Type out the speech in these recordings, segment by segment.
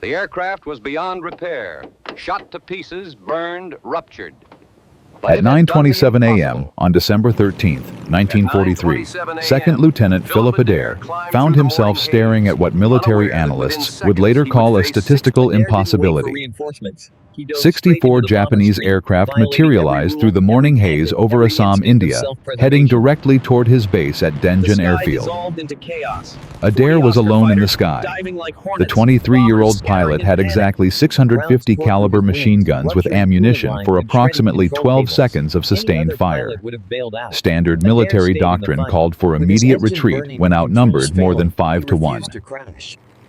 The aircraft was beyond repair, shot to pieces, burned, ruptured. At 9:27 a.m. on December 13, 1943, Second Lieutenant Philip Adair found himself staring at what military analysts would later call a statistical impossibility. 64 Japanese aircraft materialized through the morning haze over Assam, India, heading directly toward his base at Denjin Airfield. Adair was alone in the sky. The 23-year-old pilot had exactly 650 caliber machine guns with ammunition for approximately 12 seconds of sustained fire. Standard military doctrine called for immediate retreat when outnumbered more than 5 to 1.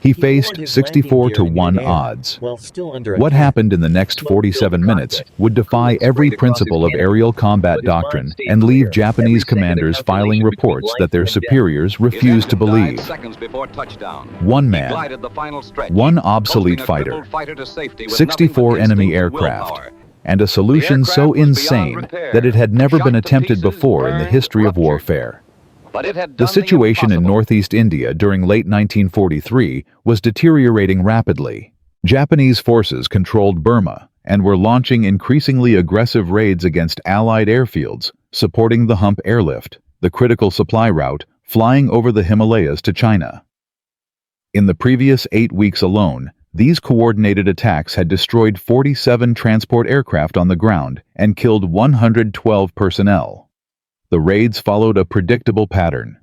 He faced 64 to 1 odds. What happened in the next 47 minutes would defy every principle of aerial combat doctrine and leave Japanese commanders filing reports that their superiors refused to believe. One man, one obsolete fighter, 64 enemy aircraft, and a solution so insane that it had never been attempted before in the history of warfare. The situation in northeast India during late 1943 was deteriorating rapidly. Japanese forces controlled Burma and were launching increasingly aggressive raids against Allied airfields, supporting the Hump airlift, the critical supply route flying over the Himalayas to China. In the previous 8 weeks alone, these coordinated attacks had destroyed 47 transport aircraft on the ground and killed 112 personnel. The raids followed a predictable pattern.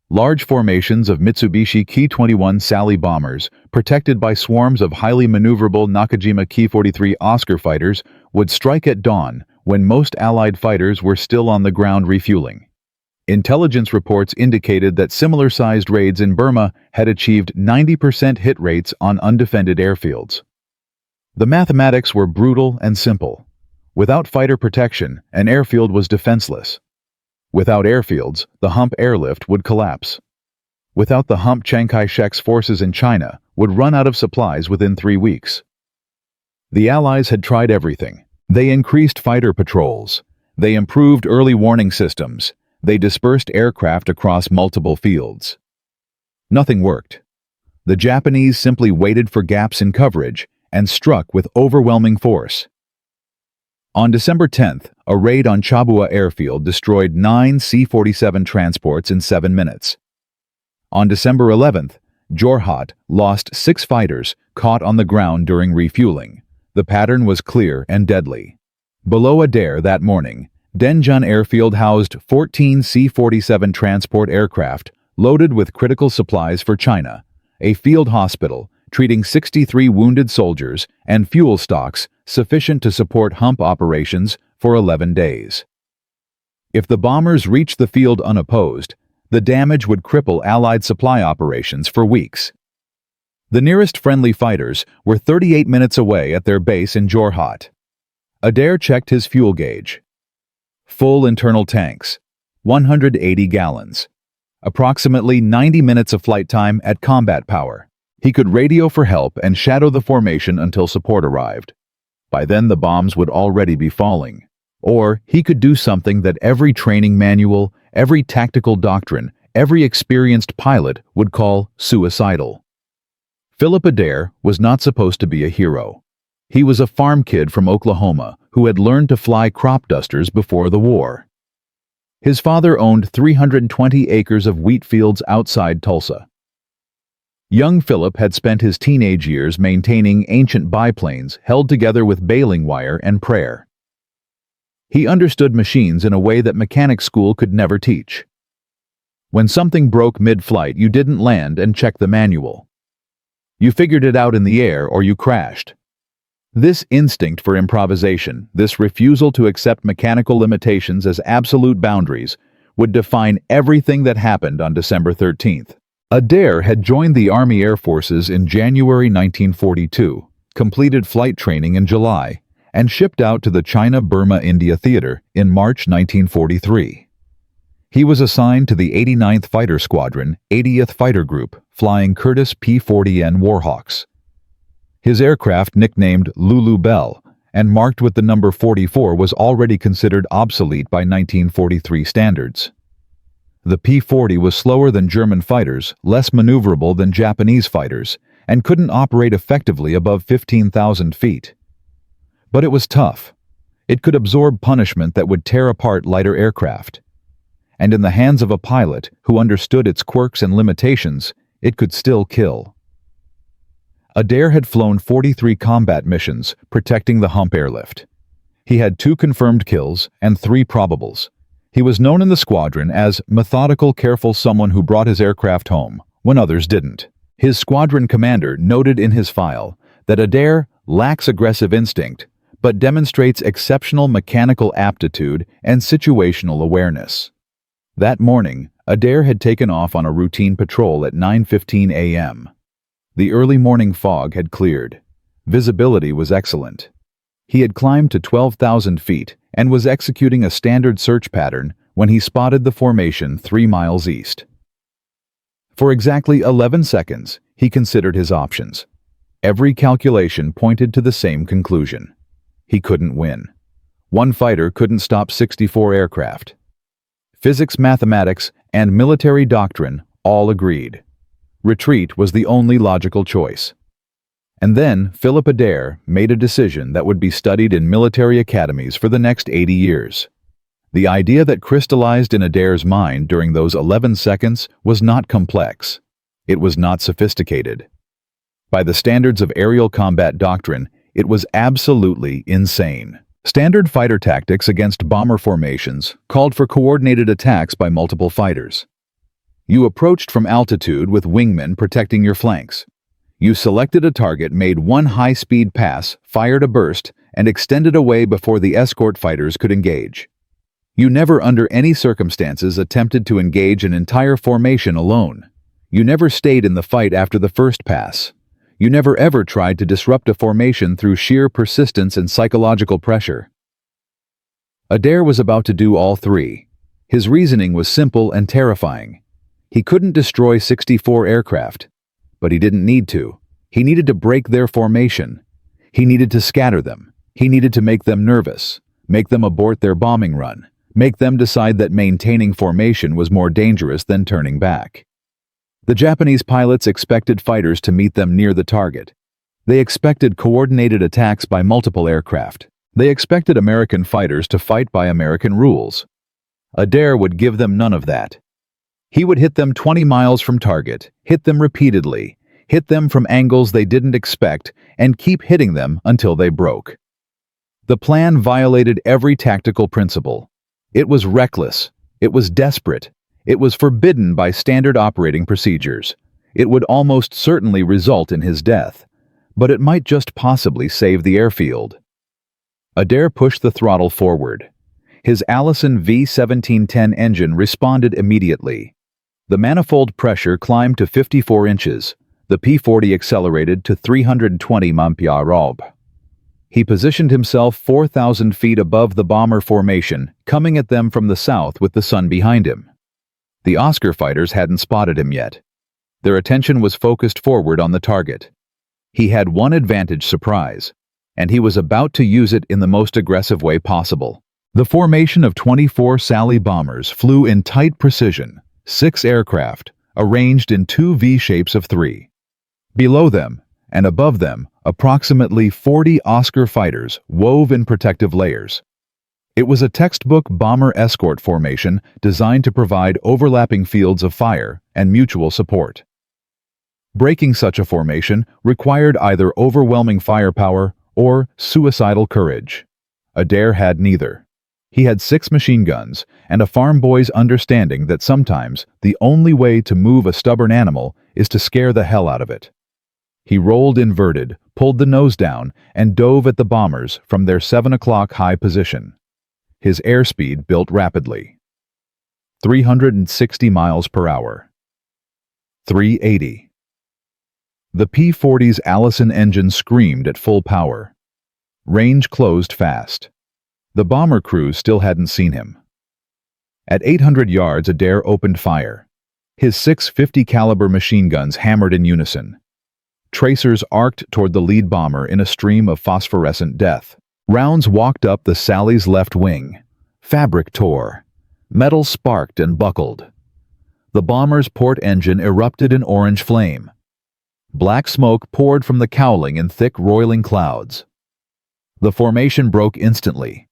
Large formations of Mitsubishi Ki-21 Sally bombers, protected by swarms of highly maneuverable Nakajima Ki-43 Oscar fighters, would strike at dawn when most Allied fighters were still on the ground refueling. Intelligence reports indicated that similar-sized raids in Burma had achieved 90% hit rates on undefended airfields. The mathematics were brutal and simple. Without fighter protection, an airfield was defenseless. Without airfields, the Hump airlift would collapse. Without the Hump, Chiang Kai-shek's forces in China would run out of supplies within 3 weeks. The Allies had tried everything. They increased fighter patrols. They improved early warning systems. They dispersed aircraft across multiple fields. Nothing worked. The Japanese simply waited for gaps in coverage and struck with overwhelming force. On December 10th, a raid on Chabua airfield destroyed 9 C-47 transports in 7 minutes. On December 11th, Jorhat lost 6 fighters caught on the ground during refueling. The pattern was clear and deadly. Below Adair that morning, Denjin airfield housed 14 C-47 transport aircraft loaded with critical supplies for China, a field hospital treating 63 wounded soldiers, and fuel stocks sufficient to support Hump operations for 11 days. If the bombers reached the field unopposed, the damage would cripple Allied supply operations for weeks. The nearest friendly fighters were 38 minutes away at their base in Jorhat. Adair checked his fuel gauge. Full internal tanks, 180 gallons. Approximately 90 minutes of flight time at combat power. He could radio for help and shadow the formation until support arrived. By then the bombs would already be falling. Or he could do something that every training manual, every tactical doctrine, every experienced pilot would call suicidal. Philip Adair was not supposed to be a hero. He was a farm kid from Oklahoma who had learned to fly crop dusters before the war. His father owned 320 acres of wheat fields outside Tulsa. Young Philip had spent his teenage years maintaining ancient biplanes held together with baling wire and prayer. He understood machines in a way that mechanic school could never teach. When something broke mid-flight, you didn't land and check the manual. You figured it out in the air or you crashed. This instinct for improvisation, this refusal to accept mechanical limitations as absolute boundaries, would define everything that happened on December 13th. Adair had joined the Army Air Forces in January 1942, completed flight training in July, and shipped out to the China-Burma-India Theater in March 1943. He was assigned to the 89th Fighter Squadron, 80th Fighter Group, flying Curtiss P-40 Warhawks. His aircraft, nicknamed Lulu Bell and marked with the number 44, was already considered obsolete by 1943 standards. The P-40 was slower than German fighters, less maneuverable than Japanese fighters, and couldn't operate effectively above 15,000 feet. But it was tough. It could absorb punishment that would tear apart lighter aircraft. And in the hands of a pilot who understood its quirks and limitations, it could still kill. Adair had flown 43 combat missions protecting the hump airlift. He had 2 confirmed kills and 3 probables. He was known in the squadron as methodical, careful someone who brought his aircraft home when others didn't. His squadron commander noted in his file that Adair lacks aggressive instinct, but demonstrates exceptional mechanical aptitude and situational awareness. That morning, Adair had taken off on a routine patrol at 9:15 a.m. The early morning fog had cleared. Visibility was excellent. He had climbed to 12,000 feet and was executing a standard search pattern when he spotted the formation 3 miles east. For exactly 11 seconds, he considered his options. Every calculation pointed to the same conclusion. He couldn't win. One fighter couldn't stop 64 aircraft. Physics, mathematics, and military doctrine all agreed. Retreat was the only logical choice. And then Philip Adair made a decision that would be studied in military academies for the next 80 years. The idea that crystallized in Adair's mind during those 11 seconds was not complex. It was not sophisticated. By the standards of aerial combat doctrine, it was absolutely insane. Standard fighter tactics against bomber formations called for coordinated attacks by multiple fighters. You approached from altitude with wingmen protecting your flanks. You selected a target, made one high-speed pass, fired a burst, and extended away before the escort fighters could engage. You never under any circumstances attempted to engage an entire formation alone. You never stayed in the fight after the first pass. You never ever tried to disrupt a formation through sheer persistence and psychological pressure. Adair was about to do all 3. His reasoning was simple and terrifying. He couldn't destroy 64 aircraft, but he didn't need to. He needed to break their formation. He needed to scatter them. He needed to make them nervous, make them abort their bombing run, make them decide that maintaining formation was more dangerous than turning back. The Japanese pilots expected fighters to meet them near the target. They expected coordinated attacks by multiple aircraft. They expected American fighters to fight by American rules. Adair would give them none of that. He would hit them 20 miles from target, hit them repeatedly, hit them from angles they didn't expect, and keep hitting them until they broke. The plan violated every tactical principle. It was reckless. It was desperate. It was forbidden by standard operating procedures. It would almost certainly result in his death, but it might just possibly save the airfield. Adair pushed the throttle forward. His Allison V1710 engine responded immediately. The manifold pressure climbed to 54 inches. The P-40 accelerated to 320 mph. He positioned himself 4,000 feet above the bomber formation, coming at them from the south with the sun behind him. The Oscar fighters hadn't spotted him yet. Their attention was focused forward on the target. He had one advantage: surprise, and he was about to use it in the most aggressive way possible. The formation of 24 Sally bombers flew in tight precision, 6 aircraft, arranged in 2 V-shapes of 3. Below them, and above them, approximately 40 Oscar fighters wove in protective layers. It was a textbook bomber escort formation designed to provide overlapping fields of fire and mutual support. Breaking such a formation required either overwhelming firepower or suicidal courage. Adair had neither. He had 6 machine guns and a farm boy's understanding that sometimes the only way to move a stubborn animal is to scare the hell out of it. He rolled inverted, pulled the nose down, and dove at the bombers from their 7 o'clock high position. His airspeed built rapidly. 360 miles per hour. 380. The P-40's Allison engine screamed at full power. Range closed fast. The bomber crew still hadn't seen him. At 800 yards, Adair opened fire. His 650 caliber machine guns hammered in unison. Tracers arced toward the lead bomber in a stream of phosphorescent death. Rounds walked up the Sally's left wing. Fabric tore. Metal sparked and buckled. The bomber's port engine erupted in orange flame. Black smoke poured from the cowling in thick, roiling clouds. The formation broke instantly.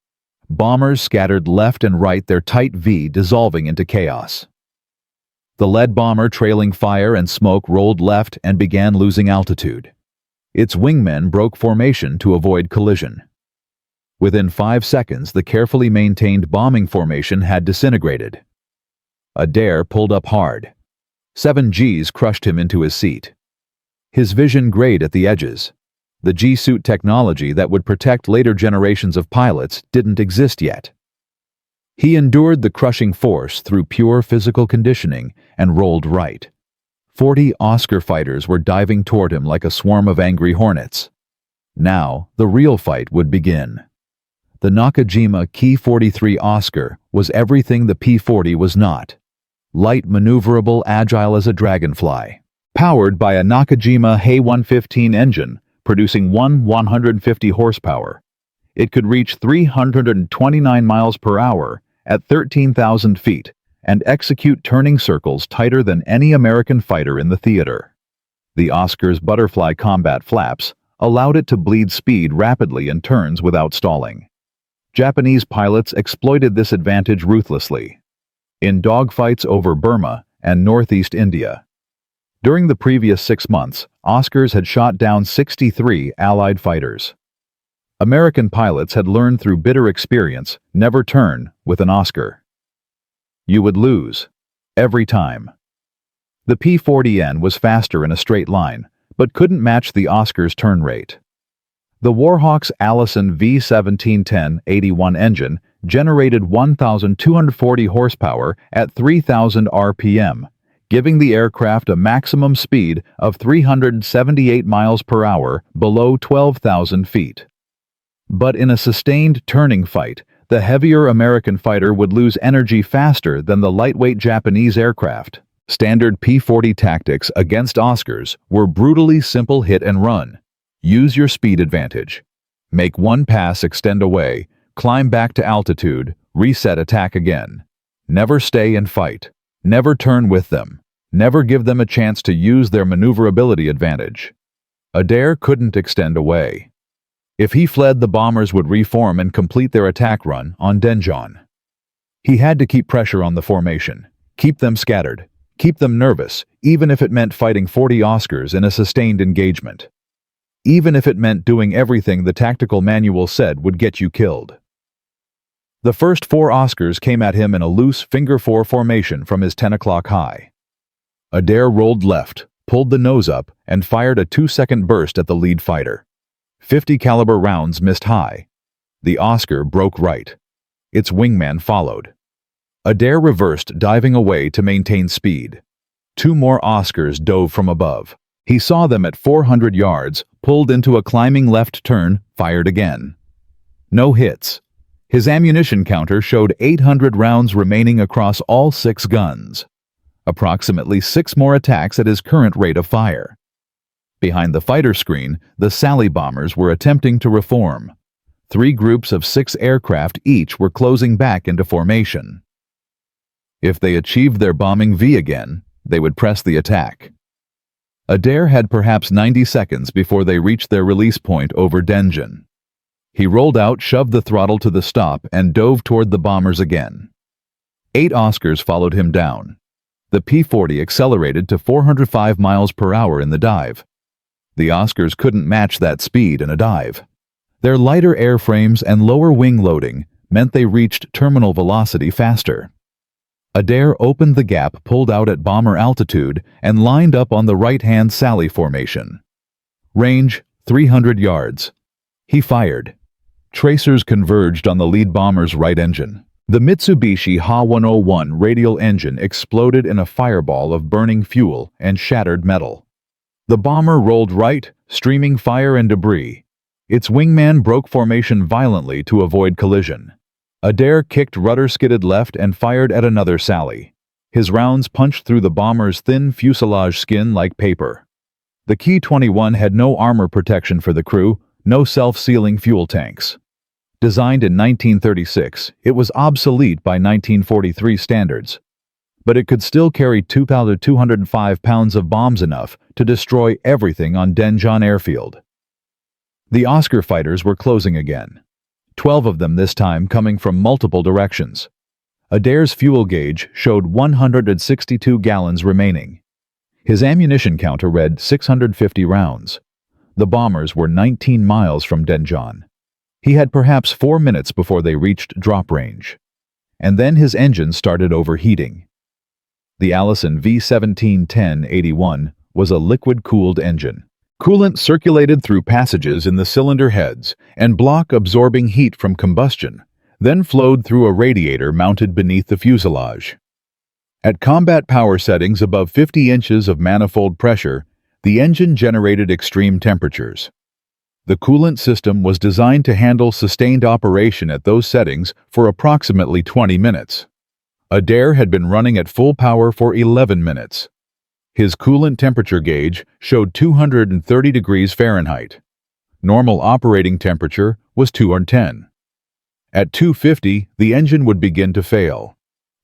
Bombers scattered left and right, their tight V dissolving into chaos. The lead bomber, trailing fire and smoke, rolled left and began losing altitude. Its wingmen broke formation to avoid collision. Within 5 seconds, the carefully maintained bombing formation had disintegrated. Adair pulled up hard. 7 Gs crushed him into his seat. His vision grayed at the edges. The G-suit technology that would protect later generations of pilots didn't exist yet. He endured the crushing force through pure physical conditioning and rolled right. 40 Oscar fighters were diving toward him like a swarm of angry hornets. Now, the real fight would begin. The Nakajima Ki-43 Oscar was everything the P-40 was not. Light, maneuverable, agile as a dragonfly. Powered by a Nakajima Hei-115 engine, producing 150 horsepower. It could reach 329 miles per hour at 13,000 feet and execute turning circles tighter than any American fighter in the theater. The Oscar's butterfly combat flaps allowed it to bleed speed rapidly in turns without stalling. Japanese pilots exploited this advantage ruthlessly. In dogfights over Burma and northeast India. During the previous 6 months, Oscars had shot down 63 Allied fighters. American pilots had learned through bitter experience, never turn with an Oscar. You would lose. Every time. The P-40N was faster in a straight line, but couldn't match the Oscar's turn rate. The Warhawk's Allison V1710-81 engine generated 1,240 horsepower at 3,000 RPM, giving the aircraft a maximum speed of 378 miles per hour below 12,000 feet. But in a sustained turning fight, the heavier American fighter would lose energy faster than the lightweight Japanese aircraft. Standard P-40 tactics against Oscars were brutally simple: hit and run. Use your speed advantage. Make one pass, extend away, climb back to altitude, reset, attack again. Never stay and fight. Never turn with them. Never give them a chance to use their maneuverability advantage. Adair couldn't extend away. If he fled, the bombers would reform and complete their attack run on Denjon. He had to keep pressure on the formation, keep them scattered, keep them nervous, even if it meant fighting 40 Oscars in a sustained engagement. Even if it meant doing everything the tactical manual said would get you killed. The first 4 Oscars came at him in a loose finger-4 formation from his 10 o'clock high. Adair rolled left, pulled the nose up, and fired a 2-second burst at the lead fighter. 50 caliber rounds missed high. The Oscar broke right. Its wingman followed. Adair reversed, diving away to maintain speed. 2 more Oscars dove from above. He saw them at 400 yards, pulled into a climbing left turn, fired again. No hits. His ammunition counter showed 800 rounds remaining across all 6 guns. Approximately 6 more attacks at his current rate of fire. Behind the fighter screen, the Sally bombers were attempting to reform. 3 groups of 6 aircraft each were closing back into formation. If they achieved their bombing V again, they would press the attack. Adair had perhaps 90 seconds before they reached their release point over Denjon. He rolled out, shoved the throttle to the stop, and dove toward the bombers again. 8 Oscars followed him down. The P-40 accelerated to 405 miles per hour in the dive. The Oscars couldn't match that speed in a dive. Their lighter airframes and lower wing loading meant they reached terminal velocity faster. Adair opened the gap, pulled out at bomber altitude, and lined up on the right-hand Sally formation. Range, 300 yards. He fired. Tracers converged on the lead bomber's right engine. The Mitsubishi Ha-101 radial engine exploded in a fireball of burning fuel and shattered metal. The bomber rolled right, streaming fire and debris. Its wingman broke formation violently to avoid collision. Adair kicked rudder-skidded left and fired at another Sally. His rounds punched through the bomber's thin fuselage skin like paper. The Ki-21 had no armor protection for the crew, no self-sealing fuel tanks. Designed in 1936, it was obsolete by 1943 standards. but it could still carry 2,205 pounds of bombs, enough to destroy everything on Denjon airfield. The Oscar fighters were closing again, 12 of them this time coming from multiple directions. Adair's fuel gauge showed 162 gallons remaining. His ammunition counter read 650 rounds. The bombers were 19 miles from Denjon. He had perhaps 4 minutes before they reached drop range. And then his engine started overheating. The Allison V1710-81 was a liquid-cooled engine. Coolant circulated through passages in the cylinder heads and absorbing heat from combustion, then flowed through a radiator mounted beneath the fuselage. At combat power settings above 50 inches of manifold pressure, the engine generated extreme temperatures. The coolant system was designed to handle sustained operation at those settings for approximately 20 minutes. Adair had been running at full power for 11 minutes. His coolant temperature gauge showed 230 degrees Fahrenheit. Normal operating temperature was 210. At 250, the engine would begin to fail.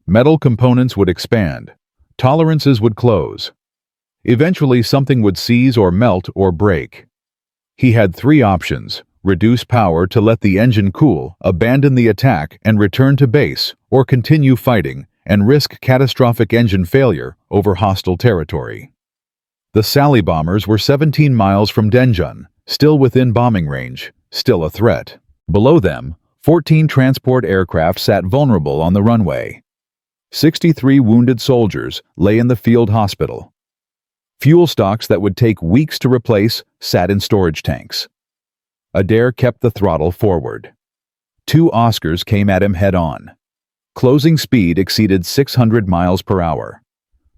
Metal components would expand. Tolerances would close. Eventually, something would seize or melt or break. He had 3 options: reduce power to let the engine cool, abandon the attack and return to base, or continue fighting and risk catastrophic engine failure over hostile territory. The Sally bombers were 17 miles from Denjon, still within bombing range, still a threat. Below them, 14 transport aircraft sat vulnerable on the runway. 63 wounded soldiers lay in the field hospital. Fuel stocks that would take weeks to replace sat in storage tanks. Adair kept the throttle forward. 2 Oscars came at him head-on. Closing speed exceeded 600 miles per hour.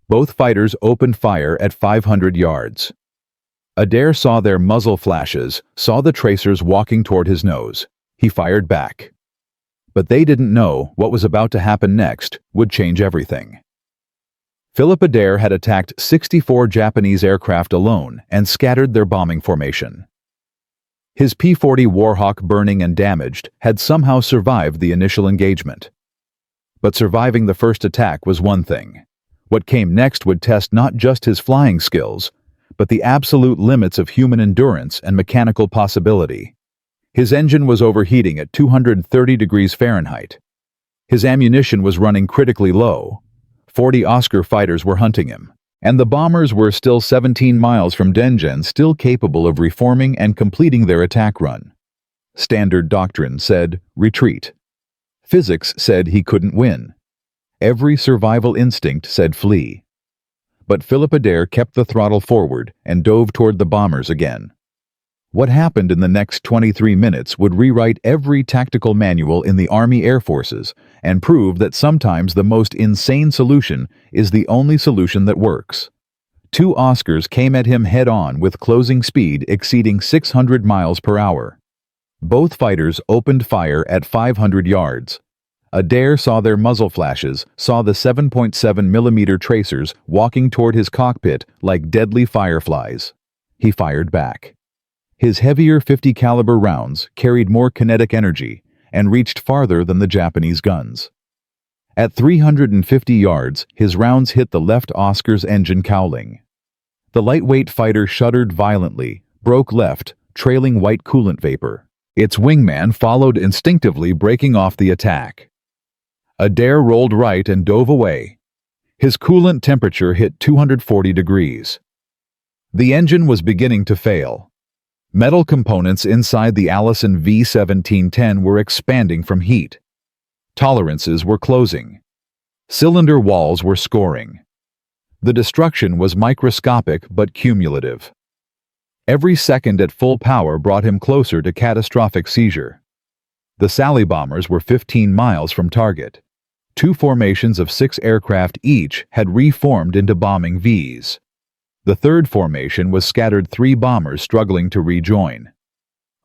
Both fighters opened fire at 500 yards. Adair saw their muzzle flashes, saw the tracers walking toward his nose. He fired back. But they didn't know what was about to happen next would change everything. Philip Adair had attacked 64 Japanese aircraft alone and scattered their bombing formation. His P-40 Warhawk, burning and damaged, had somehow survived the initial engagement. But surviving the first attack was one thing. What came next would test not just his flying skills, but the absolute limits of human endurance and mechanical possibility. His engine was overheating at 230 degrees Fahrenheit. His ammunition was running critically low. 40 Oscar fighters were hunting him, and the bombers were still 17 miles from Denjon, still capable of reforming and completing their attack run. Standard doctrine said, retreat. Physics said he couldn't win. Every survival instinct said flee. But Philip Adair kept the throttle forward and dove toward the bombers again. What happened in the next 23 minutes would rewrite every tactical manual in the Army Air Forces and prove that sometimes the most insane solution is the only solution that works. 2 Oscars came at him head-on with closing speed exceeding 600 miles per hour. Both fighters opened fire at 500 yards. Adair saw their muzzle flashes, saw the 7.7mm tracers walking toward his cockpit like deadly fireflies. He fired back. His heavier .50 caliber rounds carried more kinetic energy and reached farther than the Japanese guns. At 350 yards, his rounds hit the left Oscar's engine cowling. The lightweight fighter shuddered violently, broke left, trailing white coolant vapor. Its wingman followed instinctively, breaking off the attack. Adair rolled right and dove away. His coolant temperature hit 240 degrees. The engine was beginning to fail. Metal components inside the Allison V1710 were expanding from heat. Tolerances were closing. Cylinder walls were scoring. The destruction was microscopic but cumulative. Every second at full power brought him closer to catastrophic seizure. The Sally bombers were 15 miles from target. 2 formations of 6 aircraft each had reformed into bombing Vs. The third formation was scattered 3 bombers struggling to rejoin.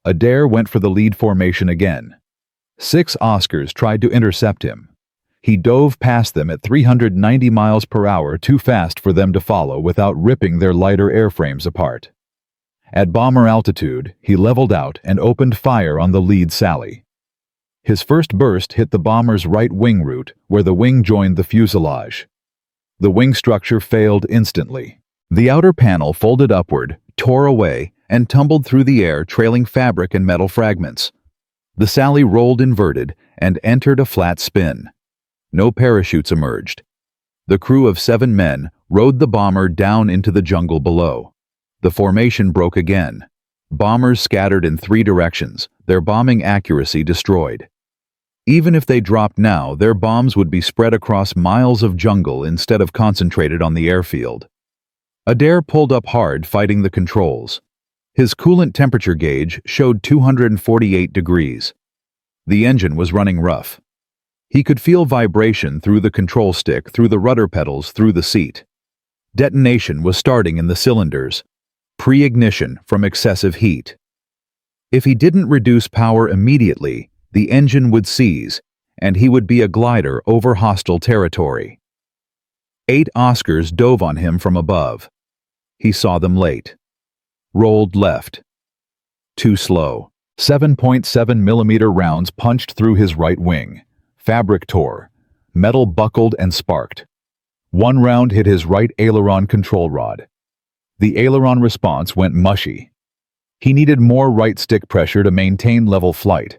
Adair went for the lead formation again. 6 Oscars tried to intercept him. He dove past them at 390 miles per hour, too fast for them to follow without ripping their lighter airframes apart. At bomber altitude, he leveled out and opened fire on the lead Sally. His first burst hit the bomber's right wing root, where the wing joined the fuselage. The wing structure failed instantly. The outer panel folded upward, tore away, and tumbled through the air, trailing fabric and metal fragments. The Sally rolled inverted and entered a flat spin. No parachutes emerged. The crew of 7 men rode the bomber down into the jungle below. The formation broke again. Bombers scattered in 3 directions, their bombing accuracy destroyed. Even if they dropped now, their bombs would be spread across miles of jungle instead of concentrated on the airfield. Adair pulled up hard, fighting the controls. His coolant temperature gauge showed 248 degrees. The engine was running rough. He could feel vibration through the control stick, through the rudder pedals, through the seat. Detonation was starting in the cylinders. Pre-ignition from excessive heat. If he didn't reduce power immediately, the engine would seize, and he would be a glider over hostile territory. 8 Oscars dove on him from above. He saw them late. Rolled left. Too slow. 7.7mm rounds punched through his right wing. Fabric tore. Metal buckled and sparked. One round hit his right aileron control rod. The aileron response went mushy. He needed more right stick pressure to maintain level flight.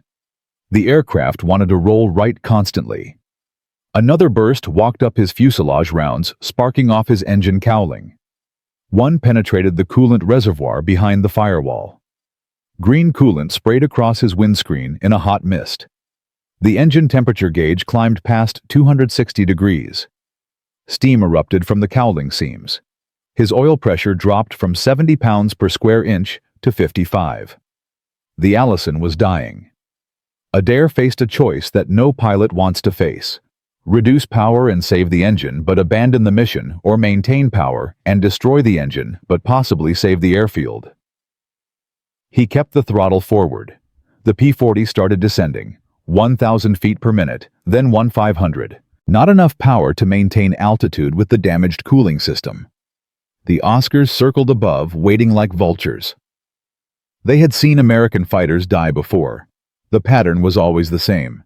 The aircraft wanted to roll right constantly. Another burst walked up his fuselage rounds, sparking off his engine cowling. One penetrated the coolant reservoir behind the firewall. Green coolant sprayed across his windscreen in a hot mist. The engine temperature gauge climbed past 260 degrees. Steam erupted from the cowling seams. His oil pressure dropped from 70 pounds per square inch to 55. The Allison was dying. Adair faced a choice that no pilot wants to face. Reduce power and save the engine, but abandon the mission, or maintain power and destroy the engine, but possibly save the airfield. He kept the throttle forward. The P-40 started descending, 1,000 feet per minute, then 1,500. Not enough power to maintain altitude with the damaged cooling system. The Oscars circled above, waiting like vultures. They had seen American fighters die before. The pattern was always the same.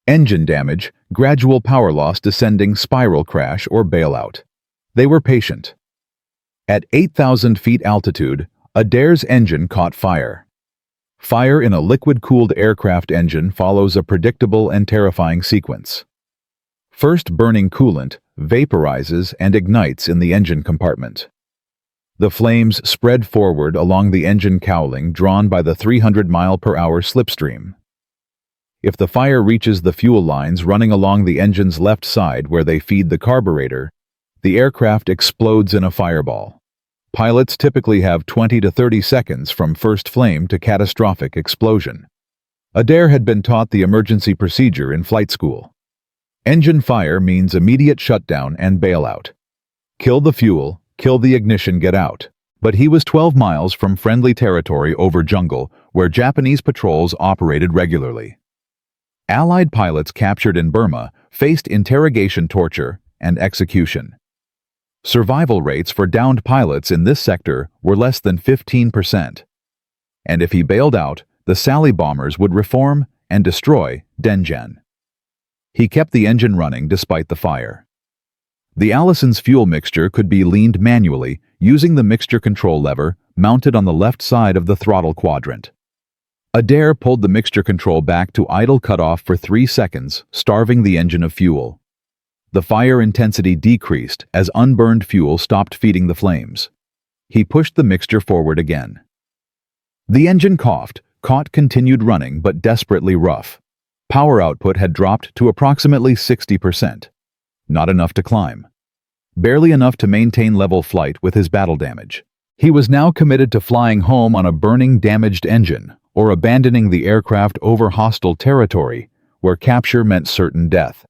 Engine damage, gradual power loss, descending spiral crash, or bailout. They were patient. At 8,000 feet altitude, Adair's engine caught fire. Fire in a liquid-cooled aircraft engine follows a predictable and terrifying sequence. First, burning coolant vaporizes and ignites in the engine compartment. The flames spread forward along the engine cowling, drawn by the 300-mile-per-hour slipstream. If the fire reaches the fuel lines running along the engine's left side where they feed the carburetor, the aircraft explodes in a fireball. Pilots typically have 20 to 30 seconds from first flame to catastrophic explosion. Adair had been taught the emergency procedure in flight school. Engine fire means immediate shutdown and bailout. Kill the fuel, kill the ignition, get out. But he was 12 miles from friendly territory over jungle where Japanese patrols operated regularly. Allied pilots captured in Burma faced interrogation, torture, and execution. Survival rates for downed pilots in this sector were less than 15%. And if he bailed out, the Sally bombers would reform and destroy Denjen. He kept the engine running despite the fire. The Allison's fuel mixture could be leaned manually using the mixture control lever mounted on the left side of the throttle quadrant. Adair pulled the mixture control back to idle cutoff for 3 seconds, starving the engine of fuel. The fire intensity decreased as unburned fuel stopped feeding the flames. He pushed the mixture forward again. The engine coughed, continued running but desperately rough. Power output had dropped to approximately 60%. Not enough to climb. Barely enough to maintain level flight with his battle damage. He was now committed to flying home on a burning, damaged engine, or abandoning the aircraft over hostile territory, where capture meant certain death.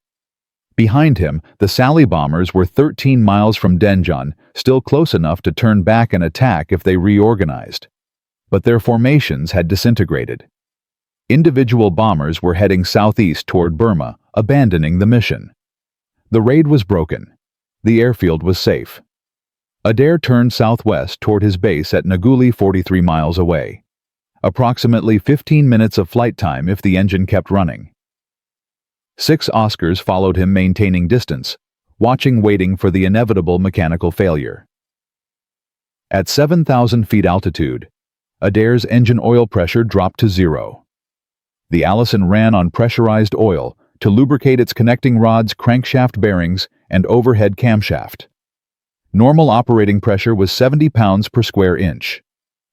Behind him, the Sally bombers were 13 miles from Denjon, still close enough to turn back and attack if they reorganized. But their formations had disintegrated. Individual bombers were heading southeast toward Burma, abandoning the mission. The raid was broken. The airfield was safe. Adair turned southwest toward his base at Nguli, 43 miles away. Approximately 15 minutes of flight time if the engine kept running. 6 Oscars followed him, maintaining distance, waiting for the inevitable mechanical failure. At 7,000 feet altitude, Adair's engine oil pressure dropped to 0. The Allison ran on pressurized oil to lubricate its connecting rods, crankshaft bearings, and overhead camshaft. Normal operating pressure was 70 pounds per square inch.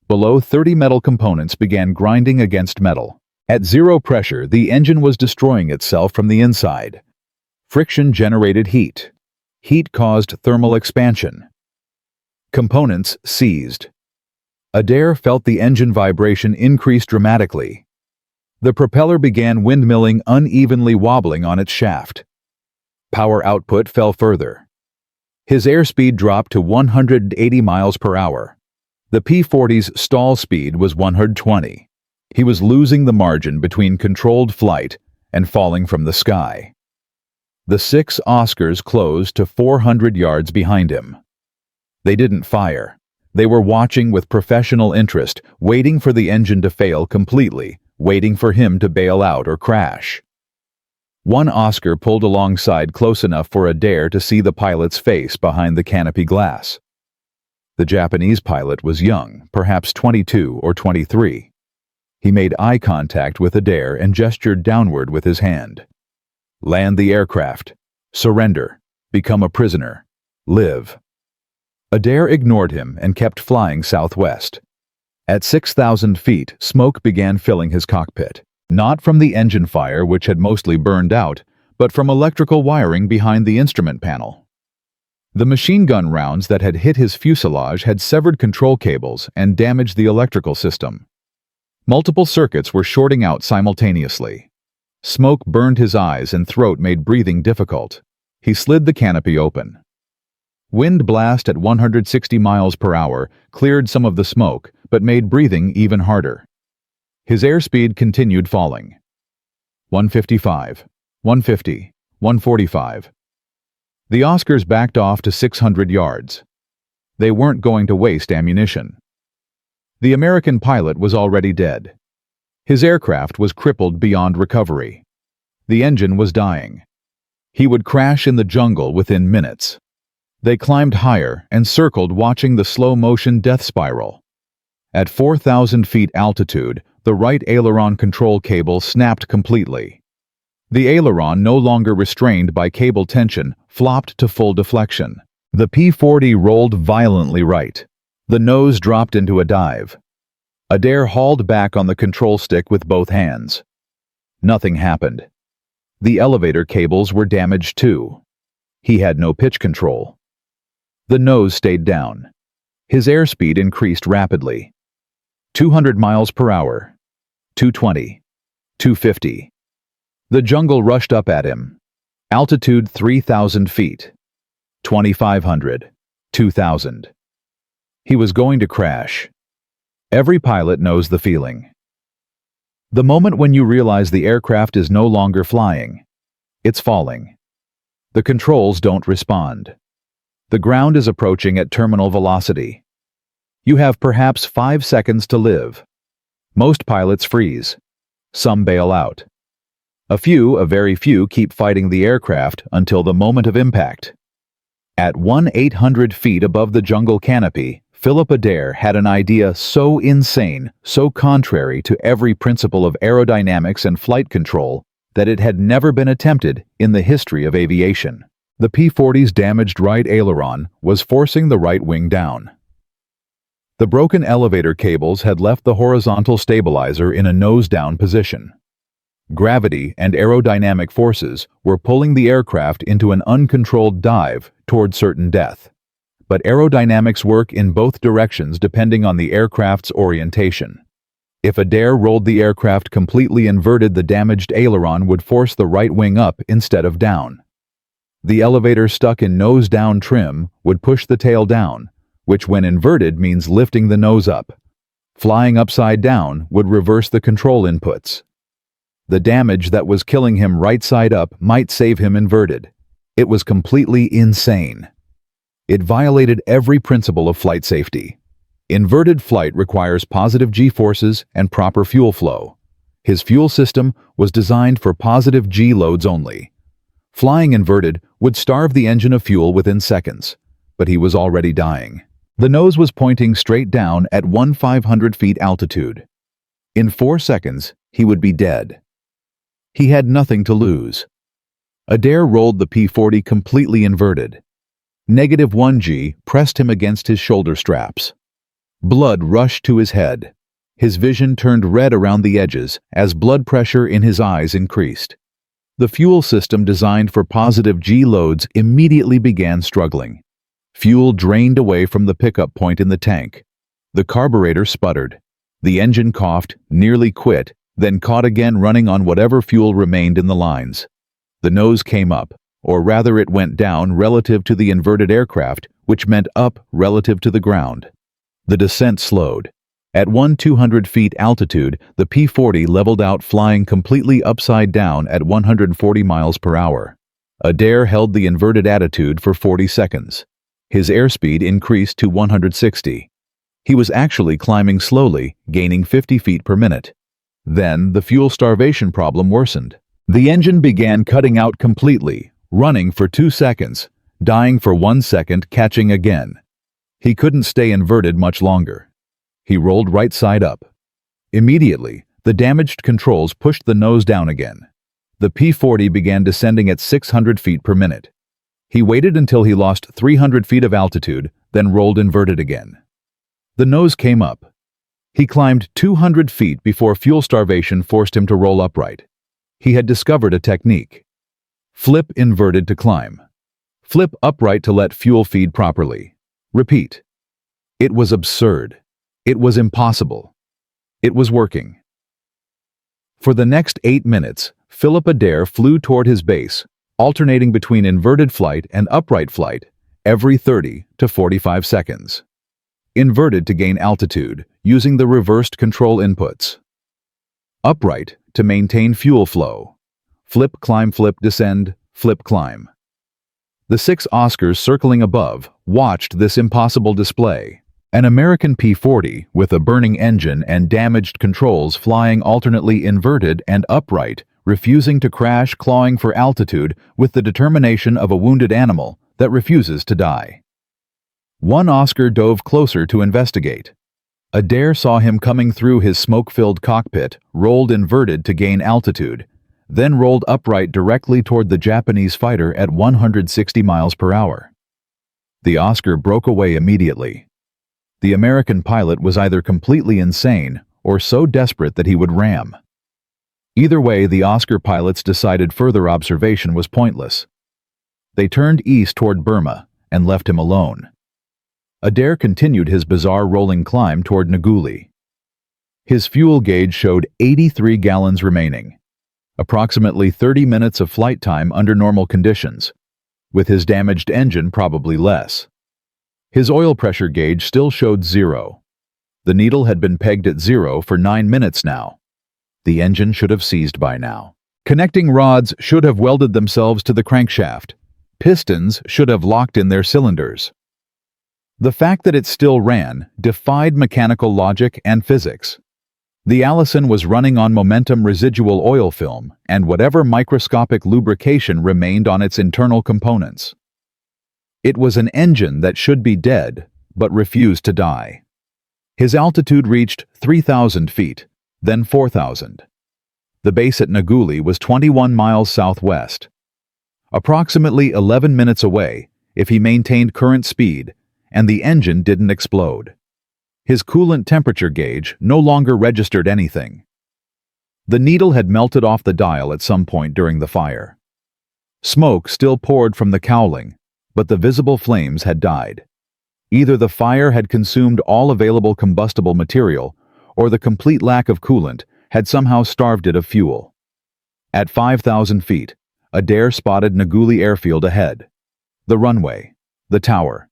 Below 30 metal components began grinding against metal. At 0 pressure, the engine was destroying itself from the inside. Friction generated heat. Heat caused thermal expansion. Components seized. Adair felt the engine vibration increase dramatically. The propeller began windmilling, unevenly wobbling on its shaft. Power output fell further. His airspeed dropped to 180 miles per hour. The P-40's stall speed was 120. He was losing the margin between controlled flight and falling from the sky. The 6 Oscars closed to 400 yards behind him. They didn't fire. They were watching with professional interest, waiting for the engine to fail completely, waiting for him to bail out or crash. One Oscar pulled alongside close enough for Adair to see the pilot's face behind the canopy glass. The Japanese pilot was young, perhaps 22 or 23. He made eye contact with Adair and gestured downward with his hand. Land the aircraft. Surrender. Become a prisoner. Live. Adair ignored him and kept flying southwest. At 6,000 feet, smoke began filling his cockpit. Not from the engine fire, which had mostly burned out, but from electrical wiring behind the instrument panel. The machine gun rounds that had hit his fuselage had severed control cables and damaged the electrical system. Multiple circuits were shorting out simultaneously. Smoke burned his eyes and throat, made breathing difficult. He slid the canopy open. Wind blast at 160 miles per hour cleared some of the smoke, but made breathing even harder. His airspeed continued falling. 155, 150, 145. The Oscars backed off to 600 yards. They weren't going to waste ammunition. The American pilot was already dead. His aircraft was crippled beyond recovery. The engine was dying. He would crash in the jungle within minutes. They climbed higher and circled, watching the slow-motion death spiral. At 4,000 feet altitude, the right aileron control cable snapped completely. The aileron, no longer restrained by cable tension, flopped to full deflection. The P-40 rolled violently right. The nose dropped into a dive. Adair hauled back on the control stick with both hands. Nothing happened. The elevator cables were damaged too. He had no pitch control. The nose stayed down. His airspeed increased rapidly. 200 miles per hour. 220. 250. The jungle rushed up at him. Altitude 3,000 feet. 2,500. 2,000. He was going to crash. Every pilot knows the feeling. The moment when you realize the aircraft is no longer flying. It's falling. The controls don't respond. The ground is approaching at terminal velocity. You have perhaps 5 seconds to live. Most pilots freeze. Some bail out. A very few, keep fighting the aircraft until the moment of impact. At 1,800 feet above the jungle canopy, Philip Adair had an idea so insane, so contrary to every principle of aerodynamics and flight control, that it had never been attempted in the history of aviation. The P-40's damaged right aileron was forcing the right wing down. The broken elevator cables had left the horizontal stabilizer in a nose-down position. Gravity and aerodynamic forces were pulling the aircraft into an uncontrolled dive toward certain death. But aerodynamics work in both directions depending on the aircraft's orientation. If Adair rolled the aircraft completely inverted, the damaged aileron would force the right wing up instead of down. The elevator stuck in nose-down trim would push the tail down, which when inverted means lifting the nose up. Flying upside down would reverse the control inputs. The damage that was killing him right side up might save him inverted. It was completely insane. It violated every principle of flight safety. Inverted flight requires positive G-forces and proper fuel flow. His fuel system was designed for positive G loads only. Flying inverted would starve the engine of fuel within seconds, but he was already dying. The nose was pointing straight down at 1,500 feet altitude. In 4 seconds, he would be dead. He had nothing to lose. Adair rolled the P-40 completely inverted. -1 G pressed him against his shoulder straps. Blood rushed to his head. His vision turned red around the edges as blood pressure in his eyes increased. The fuel system designed for positive G loads immediately began struggling. Fuel drained away from the pickup point in the tank. The carburetor sputtered. The engine coughed, nearly quit, then caught again running on whatever fuel remained in the lines. The nose came up, or rather it went down relative to the inverted aircraft, which meant up relative to the ground. The descent slowed. At 1,200 feet altitude, the P-40 leveled out flying completely upside down at 140 miles per hour. Adair held the inverted attitude for 40 seconds. His airspeed increased to 160. He was actually climbing slowly, gaining 50 feet per minute. Then, the fuel starvation problem worsened. The engine began cutting out completely, running for 2 seconds, dying for 1 second, catching again. He couldn't stay inverted much longer. He rolled right side up. Immediately, the damaged controls pushed the nose down again. The P-40 began descending at 600 feet per minute. He waited until he lost 300 feet of altitude, then rolled inverted again. The nose came up. He climbed 200 feet before fuel starvation forced him to roll upright. He had discovered a technique. Flip inverted to climb. Flip upright to let fuel feed properly. Repeat. It was absurd. It was impossible. It was working. For the next 8 minutes, Philip Adair flew toward his base, alternating between inverted flight and upright flight every 30 to 45 seconds. Inverted to gain altitude, using the reversed control inputs. Upright to maintain fuel flow. Flip, climb, flip, descend, flip, climb. The 6 Oscars circling above watched this impossible display. An American P-40 with a burning engine and damaged controls flying alternately inverted and upright, refusing to crash, clawing for altitude with the determination of a wounded animal that refuses to die. One Oscar dove closer to investigate. Adair saw him coming through his smoke-filled cockpit, rolled inverted to gain altitude, then rolled upright directly toward the Japanese fighter at 160 miles per hour. The Oscar broke away immediately. The American pilot was either completely insane or so desperate that he would ram. Either way, the Oscar pilots decided further observation was pointless. They turned east toward Burma and left him alone. Adair continued his bizarre rolling climb toward Nguli. His fuel gauge showed 83 gallons remaining, approximately 30 minutes of flight time under normal conditions, with his damaged engine probably less. His oil pressure gauge still showed 0. The needle had been pegged at 0 for 9 minutes now. The engine should have seized by now. Connecting rods should have welded themselves to the crankshaft. Pistons should have locked in their cylinders. The fact that it still ran defied mechanical logic and physics. The Allison was running on momentum residual oil film and whatever microscopic lubrication remained on its internal components. It was an engine that should be dead, but refused to die. His altitude reached 3,000 feet, then 4,000. The base at Nguli was 21 miles southwest. Approximately 11 minutes away, if he maintained current speed, and the engine didn't explode. His coolant temperature gauge no longer registered anything. The needle had melted off the dial at some point during the fire. Smoke still poured from the cowling, but the visible flames had died. Either the fire had consumed all available combustible material, or the complete lack of coolant had somehow starved it of fuel. At 5,000 feet, Adair spotted Nguli airfield ahead. The runway, the tower,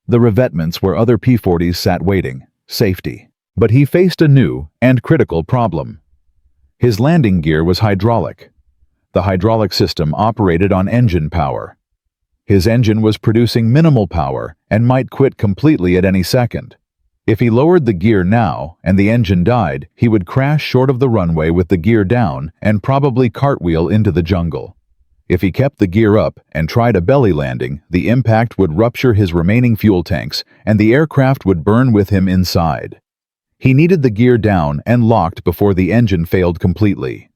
the revetments where other P-40s sat waiting, safety. But he faced a new and critical problem. His landing gear was hydraulic. The hydraulic system operated on engine power. His engine was producing minimal power and might quit completely at any second. If he lowered the gear now and the engine died, he would crash short of the runway with the gear down and probably cartwheel into the jungle. If he kept the gear up and tried a belly landing, the impact would rupture his remaining fuel tanks and the aircraft would burn with him inside. He needed the gear down and locked before the engine failed completely.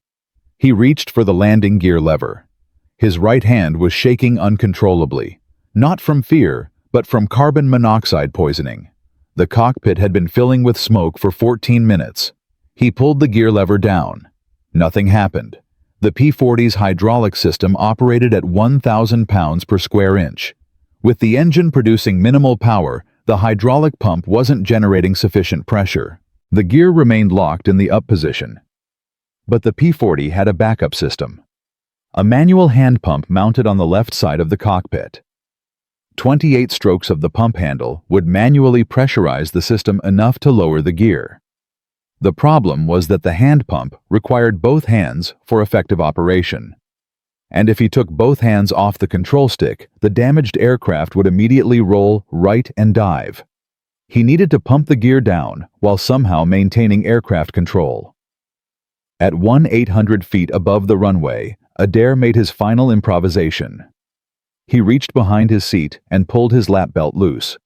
He reached for the landing gear lever. His right hand was shaking uncontrollably, not from fear, but from carbon monoxide poisoning. The cockpit had been filling with smoke for 14 minutes. He pulled the gear lever down. Nothing happened. The P-40's hydraulic system operated at 1,000 pounds per square inch. With the engine producing minimal power, the hydraulic pump wasn't generating sufficient pressure. The gear remained locked in the up position. But the P-40 had a backup system. A manual hand pump mounted on the left side of the cockpit. 28 strokes of the pump handle would manually pressurize the system enough to lower the gear. The problem was that the hand pump required both hands for effective operation. And if he took both hands off the control stick, the damaged aircraft would immediately roll right and dive. He needed to pump the gear down while somehow maintaining aircraft control. At 1,800 feet above the runway, Adair made his final improvisation. He reached behind his seat and pulled his lap belt loose.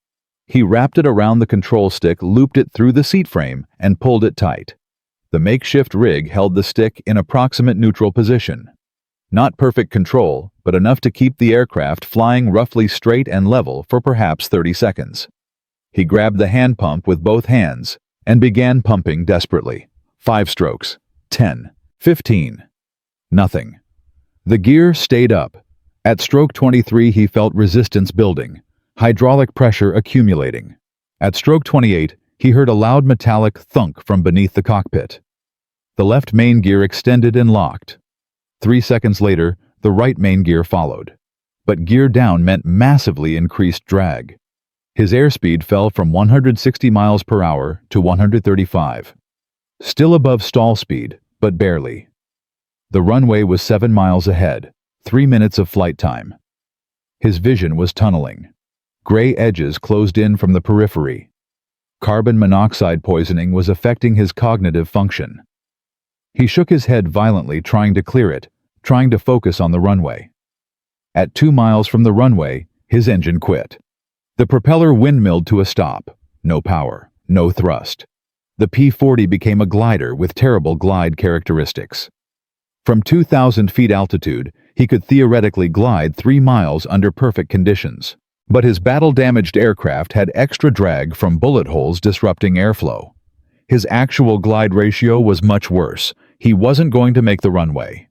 He wrapped it around the control stick, looped it through the seat frame, and pulled it tight. The makeshift rig held the stick in approximate neutral position. Not perfect control, but enough to keep the aircraft flying roughly straight and level for perhaps 30 seconds. He grabbed the hand pump with both hands and began pumping desperately. 5 strokes, 10, 15. Nothing. The gear stayed up. At stroke 23 he felt resistance building, hydraulic pressure accumulating. At stroke 28 he heard a loud metallic thunk from beneath the cockpit. The left main gear extended and locked. 3 seconds later, the right main gear followed. But gear down meant massively increased drag. His airspeed fell from 160 miles per hour to 135. Still above stall speed, but barely. The runway was 7 miles ahead, 3 minutes of flight time. His vision was tunneling. Gray edges closed in from the periphery. Carbon monoxide poisoning was affecting his cognitive function. He shook his head violently, trying to clear it, trying to focus on the runway. At 2 miles from the runway, his engine quit. The propeller windmilled to a stop. No power, no thrust. The P-40 became a glider with terrible glide characteristics. From 2,000 feet altitude, he could theoretically glide 3 miles under perfect conditions. But his battle-damaged aircraft had extra drag from bullet holes disrupting airflow. His actual glide ratio was much worse. He wasn't going to make the runway.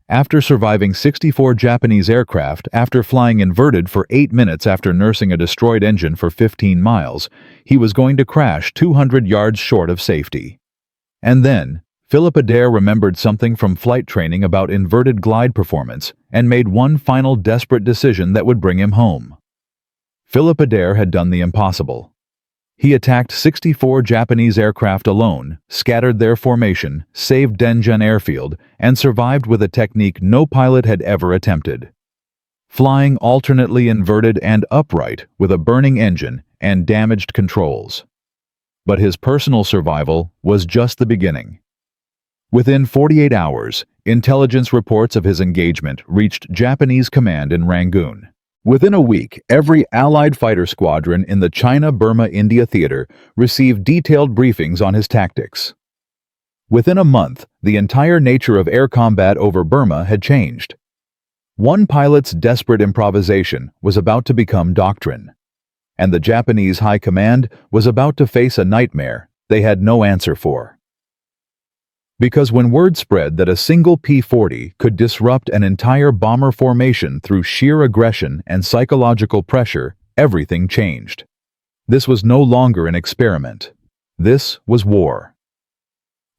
After surviving 64 Japanese aircraft after flying inverted for 8 minutes after nursing a destroyed engine for 15 miles, he was going to crash 200 yards short of safety. And then, Philip Adair remembered something from flight training about inverted glide performance and made one final desperate decision that would bring him home. Philip Adair had done the impossible. He attacked 64 Japanese aircraft alone, scattered their formation, saved Denjin airfield, and survived with a technique no pilot had ever attempted. Flying alternately inverted and upright with a burning engine and damaged controls. But his personal survival was just the beginning. Within 48 hours, intelligence reports of his engagement reached Japanese command in Rangoon. Within a week, every Allied fighter squadron in the China-Burma-India theater received detailed briefings on his tactics. Within a month, the entire nature of air combat over Burma had changed. One pilot's desperate improvisation was about to become doctrine, and the Japanese High Command was about to face a nightmare they had no answer for. Because when word spread that a single P-40 could disrupt an entire bomber formation through sheer aggression and psychological pressure, everything changed. This was no longer an experiment. This was war.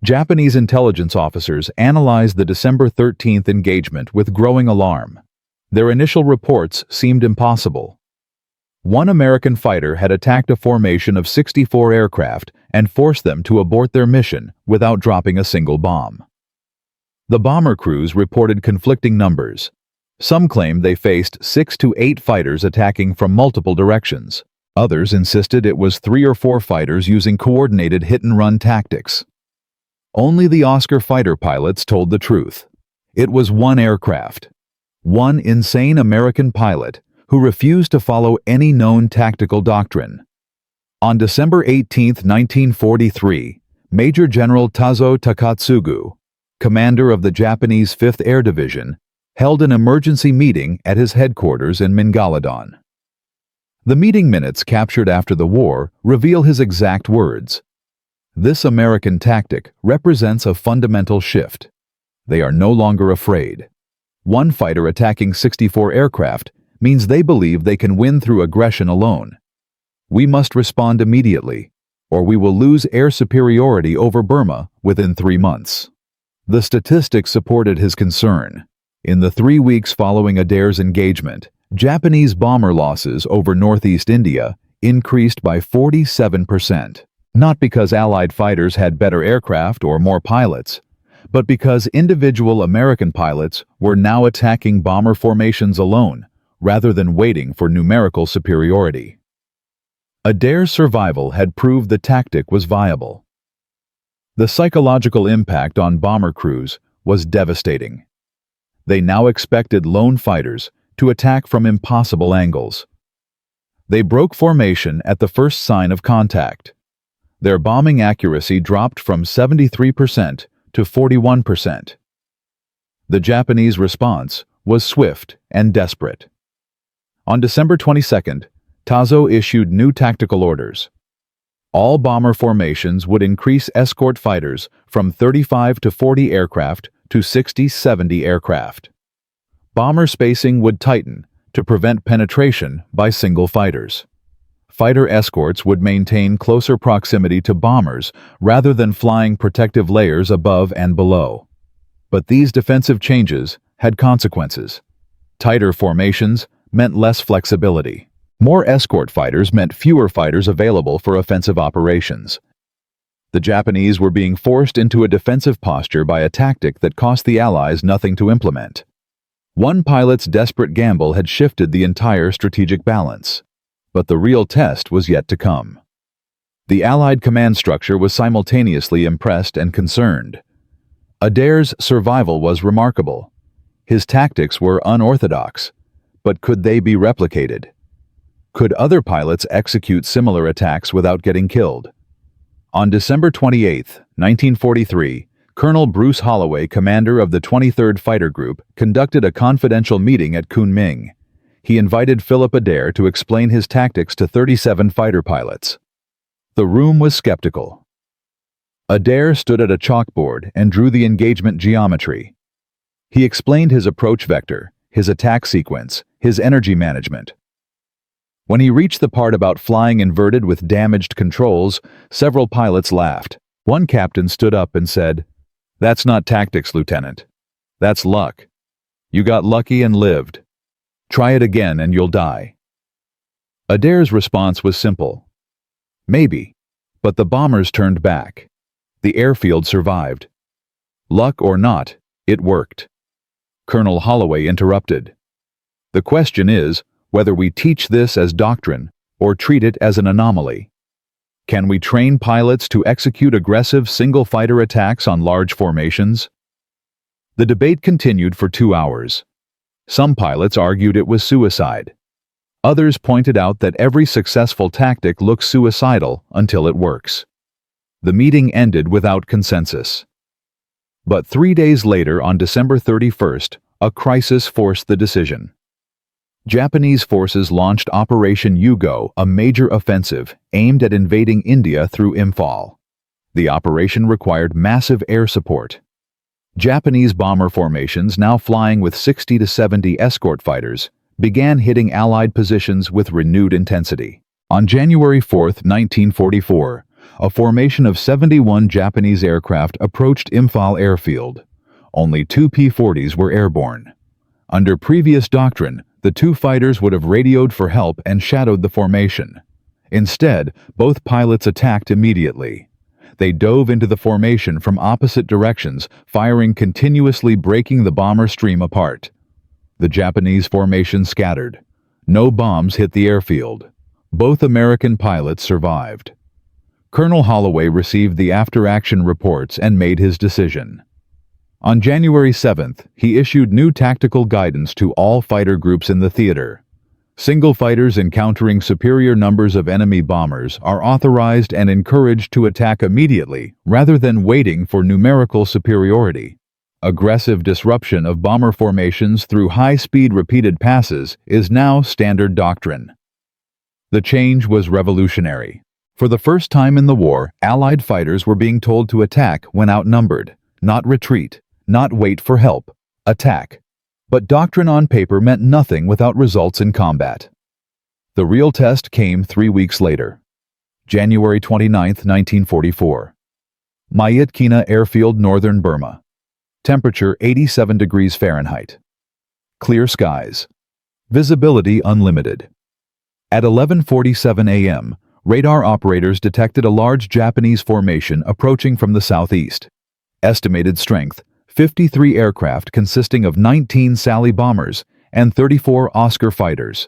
Japanese intelligence officers analyzed the December 13th engagement with growing alarm. Their initial reports seemed impossible. One American fighter had attacked a formation of 64 aircraft and forced them to abort their mission without dropping a single bomb. The bomber crews reported conflicting numbers. Some claimed they faced 6 to 8 fighters attacking from multiple directions. Others insisted it was 3 or 4 fighters using coordinated hit-and-run tactics. Only the Oscar fighter pilots told the truth. It was one aircraft. One insane American pilot who refused to follow any known tactical doctrine. On December 18, 1943, Major General Tazo Takatsugu, commander of the Japanese 5th Air Division, held an emergency meeting at his headquarters in Mingaladon. The meeting minutes captured after the war reveal his exact words. This American tactic represents a fundamental shift. They are no longer afraid. One fighter attacking 64 aircraft means they believe they can win through aggression alone. We must respond immediately, or we will lose air superiority over Burma within 3 months. The statistics supported his concern. In the 3 weeks following Adair's engagement, Japanese bomber losses over Northeast India increased by 47%, not because Allied fighters had better aircraft or more pilots, but because individual American pilots were now attacking bomber formations alone, rather than waiting for numerical superiority. Adair's survival had proved the tactic was viable. The psychological impact on bomber crews was devastating. They now expected lone fighters to attack from impossible angles. They broke formation at the first sign of contact. Their bombing accuracy dropped from 73% to 41%. The Japanese response was swift and desperate. On December 22nd, Tazo issued new tactical orders. All bomber formations would increase escort fighters from 35 to 40 aircraft to 60-70 aircraft. Bomber spacing would tighten to prevent penetration by single fighters. Fighter escorts would maintain closer proximity to bombers rather than flying protective layers above and below. But these defensive changes had consequences. Tighter formations meant less flexibility. More escort fighters meant fewer fighters available for offensive operations. The Japanese were being forced into a defensive posture by a tactic that cost the Allies nothing to implement. One pilot's desperate gamble had shifted the entire strategic balance. But the real test was yet to come. The Allied command structure was simultaneously impressed and concerned. Adair's survival was remarkable. His tactics were unorthodox, but could they be replicated? Could other pilots execute similar attacks without getting killed? On December 28, 1943, Colonel Bruce Holloway, commander of the 23rd Fighter Group, conducted a confidential meeting at Kunming. He invited Philip Adair to explain his tactics to 37 fighter pilots. The room was skeptical. Adair stood at a chalkboard and drew the engagement geometry. He explained his approach vector, his attack sequence, his energy management. When he reached the part about flying inverted with damaged controls, several pilots laughed. One captain stood up and said, "That's not tactics, Lieutenant. That's luck. You got lucky and lived. Try it again and you'll die." Adair's response was simple. Maybe, but the bombers turned back. The airfield survived. Luck or not, it worked. Colonel Holloway interrupted. The question is whether we teach this as doctrine or treat it as an anomaly. Can we train pilots to execute aggressive single-fighter attacks on large formations? The debate continued for 2 hours. Some pilots argued it was suicide. Others pointed out that every successful tactic looks suicidal until it works. The meeting ended without consensus. But 3 days later, on December 31st, a crisis forced the decision. Japanese forces launched Operation Yugo, a major offensive aimed at invading India through Imphal. The operation required massive air support. Japanese bomber formations, now flying with 60 to 70 escort fighters, began hitting Allied positions with renewed intensity. On January 4, 1944, a formation of 71 Japanese aircraft approached Imphal airfield. Only 2 P-40s were airborne. Under previous doctrine, the 2 fighters would have radioed for help and shadowed the formation. Instead, both pilots attacked immediately. They dove into the formation from opposite directions, firing continuously, breaking the bomber stream apart. The Japanese formation scattered. No bombs hit the airfield. Both American pilots survived. Colonel Holloway received the after-action reports and made his decision. On January 7th, he issued new tactical guidance to all fighter groups in the theater. Single fighters encountering superior numbers of enemy bombers are authorized and encouraged to attack immediately rather than waiting for numerical superiority. Aggressive disruption of bomber formations through high-speed repeated passes is now standard doctrine. The change was revolutionary. For the first time in the war, Allied fighters were being told to attack when outnumbered, not retreat, not wait for help, attack. But doctrine on paper meant nothing without results in combat. The real test came 3 weeks later. January 29, 1944. Myitkyina Airfield, northern Burma. Temperature 87 degrees Fahrenheit. Clear skies. Visibility unlimited. At 11:47 a.m., radar operators detected a large Japanese formation approaching from the southeast. Estimated strength, 53 aircraft consisting of 19 Sally bombers and 34 Oscar fighters.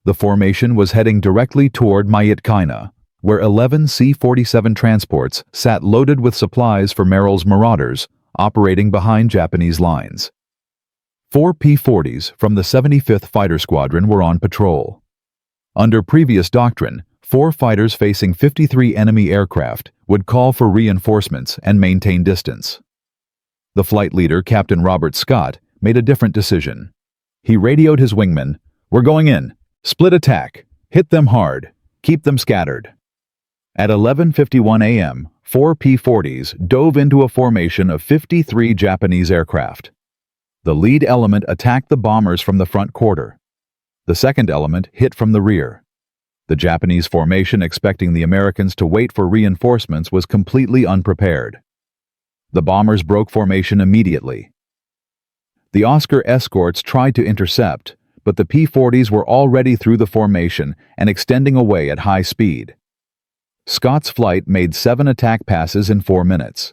The formation was heading directly toward Myitkyina, where 11 C-47 transports sat loaded with supplies for Merrill's Marauders, operating behind Japanese lines. 4 P-40s from the 75th Fighter Squadron were on patrol. Under previous doctrine, 4 fighters facing 53 enemy aircraft would call for reinforcements and maintain distance. The flight leader, Captain Robert Scott, made a different decision. He radioed his wingmen, "We're going in. Split attack. Hit them hard. Keep them scattered." At 11:51 a.m., 4 P-40s dove into a formation of 53 Japanese aircraft. The lead element attacked the bombers from the front quarter. The second element hit from the rear. The Japanese formation, expecting the Americans to wait for reinforcements, was completely unprepared. The bombers broke formation immediately. The Oscar escorts tried to intercept, but the P-40s were already through the formation and extending away at high speed. Scott's flight made 7 attack passes in 4 minutes.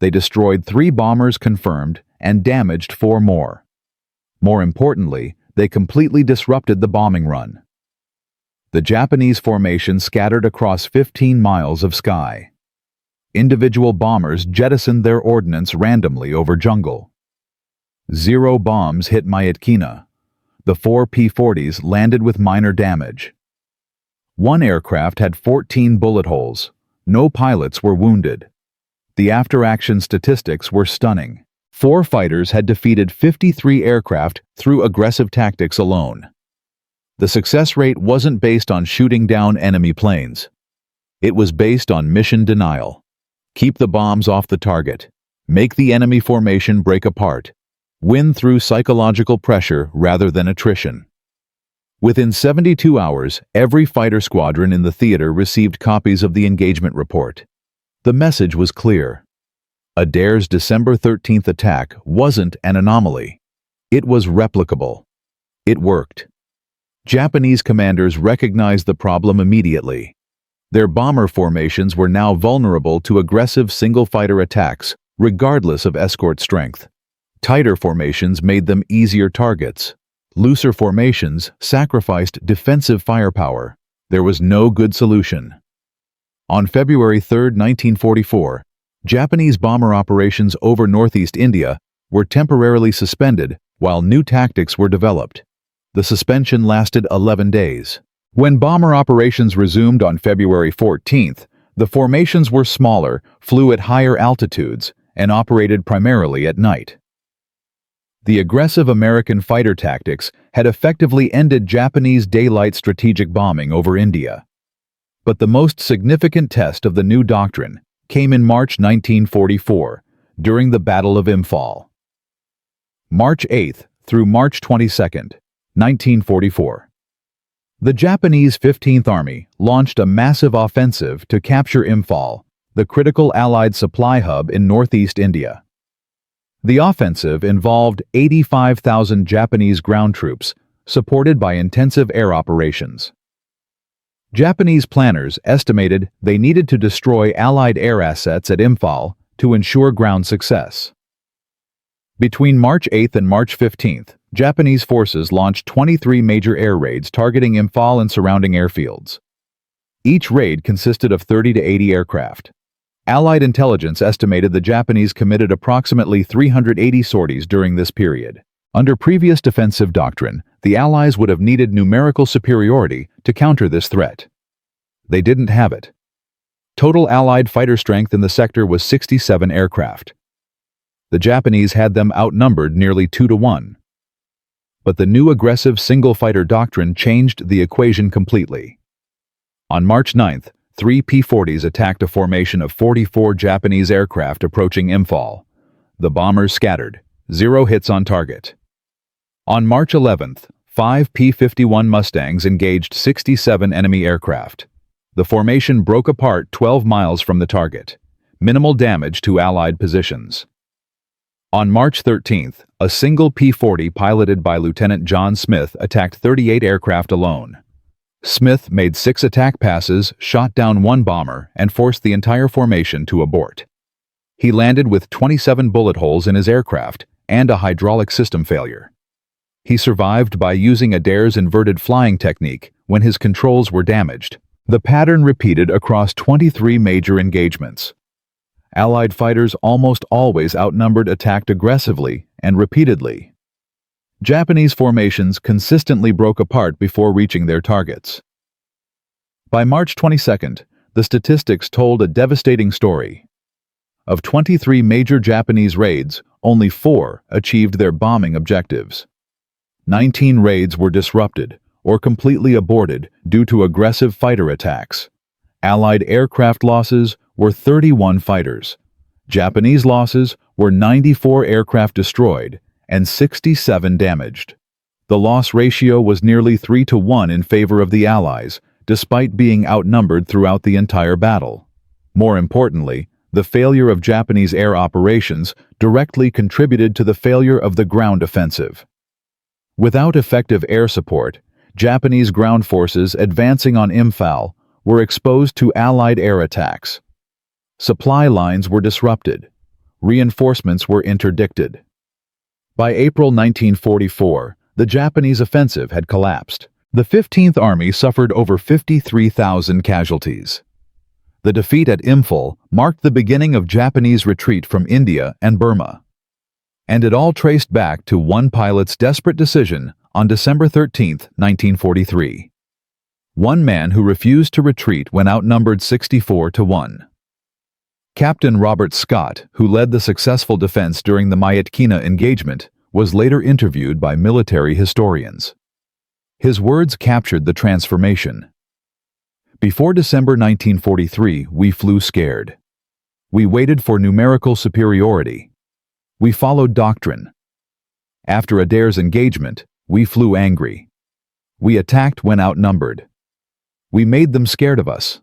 They destroyed 3 bombers confirmed and damaged 4 more. More importantly, they completely disrupted the bombing run. The Japanese formation scattered across 15 miles of sky. Individual bombers jettisoned their ordnance randomly over jungle. 0 bombs hit Myitkyina. The 4 P-40s landed with minor damage. 1 aircraft had 14 bullet holes. No pilots were wounded. The after-action statistics were stunning. 4 fighters had defeated 53 aircraft through aggressive tactics alone. The success rate wasn't based on shooting down enemy planes. It was based on mission denial. Keep the bombs off the target. Make the enemy formation break apart. Win through psychological pressure rather than attrition. Within 72 hours, every fighter squadron in the theater received copies of the engagement report. The message was clear. Adair's December 13th attack wasn't an anomaly. It was replicable. It worked. Japanese commanders recognized the problem immediately. Their bomber formations were now vulnerable to aggressive single-fighter attacks, regardless of escort strength. Tighter formations made them easier targets. Looser formations sacrificed defensive firepower. There was no good solution. On February 3, 1944, Japanese bomber operations over northeast India were temporarily suspended while new tactics were developed. The suspension lasted 11 days. When bomber operations resumed on February 14th, the formations were smaller, flew at higher altitudes, and operated primarily at night. The aggressive American fighter tactics had effectively ended Japanese daylight strategic bombing over India. But the most significant test of the new doctrine came in March 1944, during the Battle of Imphal. March 8th through March 22nd, 1944. The Japanese 15th Army launched a massive offensive to capture Imphal, the critical Allied supply hub in northeast India. The offensive involved 85,000 Japanese ground troops, supported by intensive air operations. Japanese planners estimated they needed to destroy Allied air assets at Imphal to ensure ground success. Between March 8th and March 15th, Japanese forces launched 23 major air raids targeting Imphal and surrounding airfields. Each raid consisted of 30 to 80 aircraft. Allied intelligence estimated the Japanese committed approximately 380 sorties during this period. Under previous defensive doctrine, the Allies would have needed numerical superiority to counter this threat. They didn't have it. Total Allied fighter strength in the sector was 67 aircraft. The Japanese had them outnumbered nearly 2-1. But the new aggressive single-fighter doctrine changed the equation completely. On March 9th, 3 P-40s attacked a formation of 44 Japanese aircraft approaching Imphal. The bombers scattered, 0 hits on target. On March 11th, 5 P-51 Mustangs engaged 67 enemy aircraft. The formation broke apart 12 miles from the target. Minimal damage to Allied positions. On March 13th, a single P-40 piloted by Lieutenant John Smith attacked 38 aircraft alone. Smith made 6 attack passes, shot down 1 bomber, and forced the entire formation to abort. He landed with 27 bullet holes in his aircraft and a hydraulic system failure. He survived by using Adair's inverted flying technique when his controls were damaged. The pattern repeated across 23 major engagements. Allied fighters almost always outnumbered, attacked aggressively and repeatedly. Japanese formations consistently broke apart before reaching their targets. By March 22nd, the statistics told a devastating story. Of 23 major Japanese raids, only 4 achieved their bombing objectives. 19 raids were disrupted or completely aborted due to aggressive fighter attacks. Allied aircraft losses were 31 fighters. Japanese losses were 94 aircraft destroyed and 67 damaged. The loss ratio was nearly 3-1 in favor of the Allies, despite being outnumbered throughout the entire battle. More importantly, the failure of Japanese air operations directly contributed to the failure of the ground offensive. Without effective air support, Japanese ground forces advancing on Imphal were exposed to Allied air attacks. Supply lines were disrupted. Reinforcements were interdicted. By April 1944, the Japanese offensive had collapsed. The 15th Army suffered over 53,000 casualties. The defeat at Imphal marked the beginning of Japanese retreat from India and Burma. And it all traced back to one pilot's desperate decision on December 13, 1943. One man who refused to retreat when outnumbered 64-1. Captain Robert Scott, who led the successful defense during the Myitkyina engagement, was later interviewed by military historians. His words captured the transformation. Before December 1943, we flew scared. We waited for numerical superiority. We followed doctrine. After Adair's engagement, we flew angry. We attacked when outnumbered. We made them scared of us.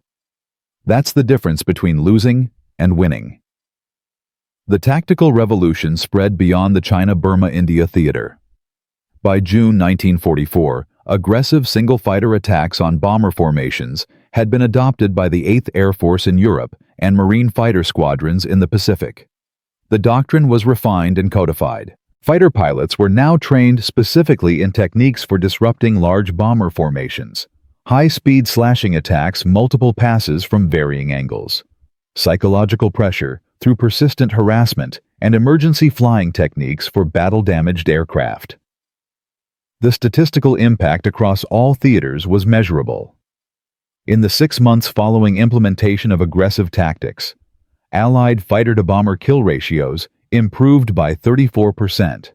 That's the difference between losing and winning. The tactical revolution spread beyond the China-Burma-India theater. By June 1944, aggressive single-fighter attacks on bomber formations had been adopted by the 8th Air Force in Europe and Marine fighter squadrons in the Pacific. The doctrine was refined and codified. Fighter pilots were now trained specifically in techniques for disrupting large bomber formations, high-speed slashing attacks, multiple passes from varying angles, psychological pressure through persistent harassment, and emergency flying techniques for battle-damaged aircraft. The statistical impact across all theaters was measurable. In the 6 months following implementation of aggressive tactics, Allied fighter-to-bomber kill ratios improved by 34%.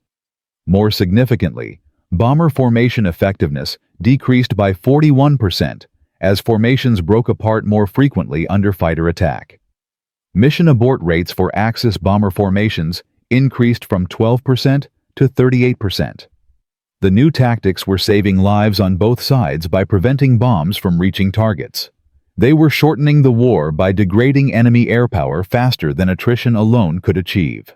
More significantly, bomber formation effectiveness decreased by 41% as formations broke apart more frequently under fighter attack. Mission abort rates for Axis bomber formations increased from 12% to 38%. The new tactics were saving lives on both sides by preventing bombs from reaching targets. They were shortening the war by degrading enemy air power faster than attrition alone could achieve.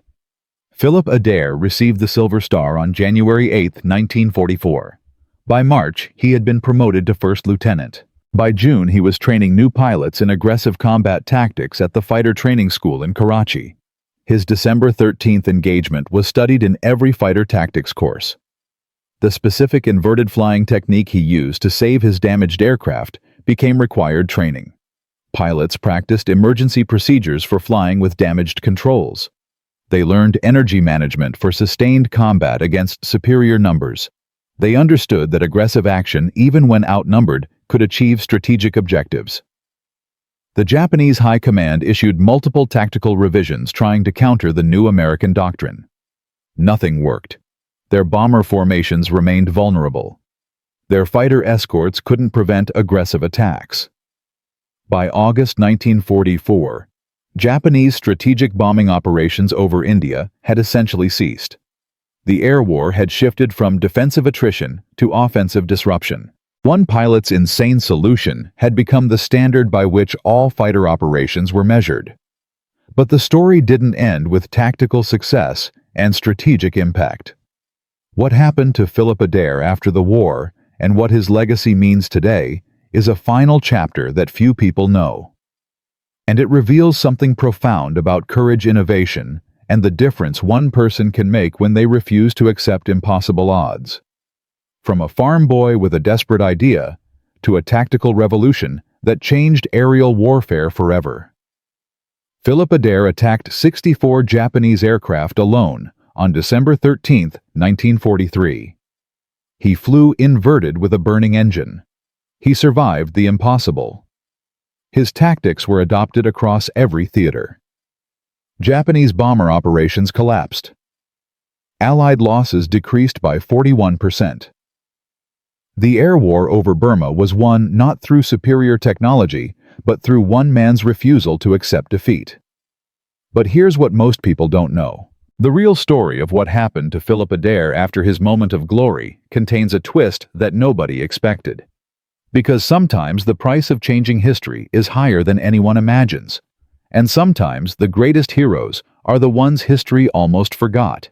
Philip Adair received the Silver Star on January 8, 1944. By March, he had been promoted to first lieutenant. By June, he was training new pilots in aggressive combat tactics at the fighter training school in Karachi. His December 13th engagement was studied in every fighter tactics course. The specific inverted flying technique he used to save his damaged aircraft became required training. Pilots practiced emergency procedures for flying with damaged controls. They learned energy management for sustained combat against superior numbers. They understood that aggressive action, even when outnumbered, could achieve strategic objectives. The Japanese High Command issued multiple tactical revisions trying to counter the new American doctrine. Nothing worked. Their bomber formations remained vulnerable. Their fighter escorts couldn't prevent aggressive attacks. By August 1944, Japanese strategic bombing operations over India had essentially ceased. The air war had shifted from defensive attrition to offensive disruption. One pilot's insane solution had become the standard by which all fighter operations were measured. But the story didn't end with tactical success and strategic impact. What happened to Philip Adair after the war and what his legacy means today is a final chapter that few people know. And it reveals something profound about courage, innovation, and the difference one person can make when they refuse to accept impossible odds. From a farm boy with a desperate idea to a tactical revolution that changed aerial warfare forever. Philip Adair attacked 64 Japanese aircraft alone on December 13, 1943. He flew inverted with a burning engine. He survived the impossible. His tactics were adopted across every theater. Japanese bomber operations collapsed. Allied losses decreased by 41%. The air war over Burma was won not through superior technology, but through one man's refusal to accept defeat. But here's what most people don't know. The real story of what happened to Philip Adair after his moment of glory contains a twist that nobody expected. Because sometimes the price of changing history is higher than anyone imagines. And sometimes the greatest heroes are the ones history almost forgot.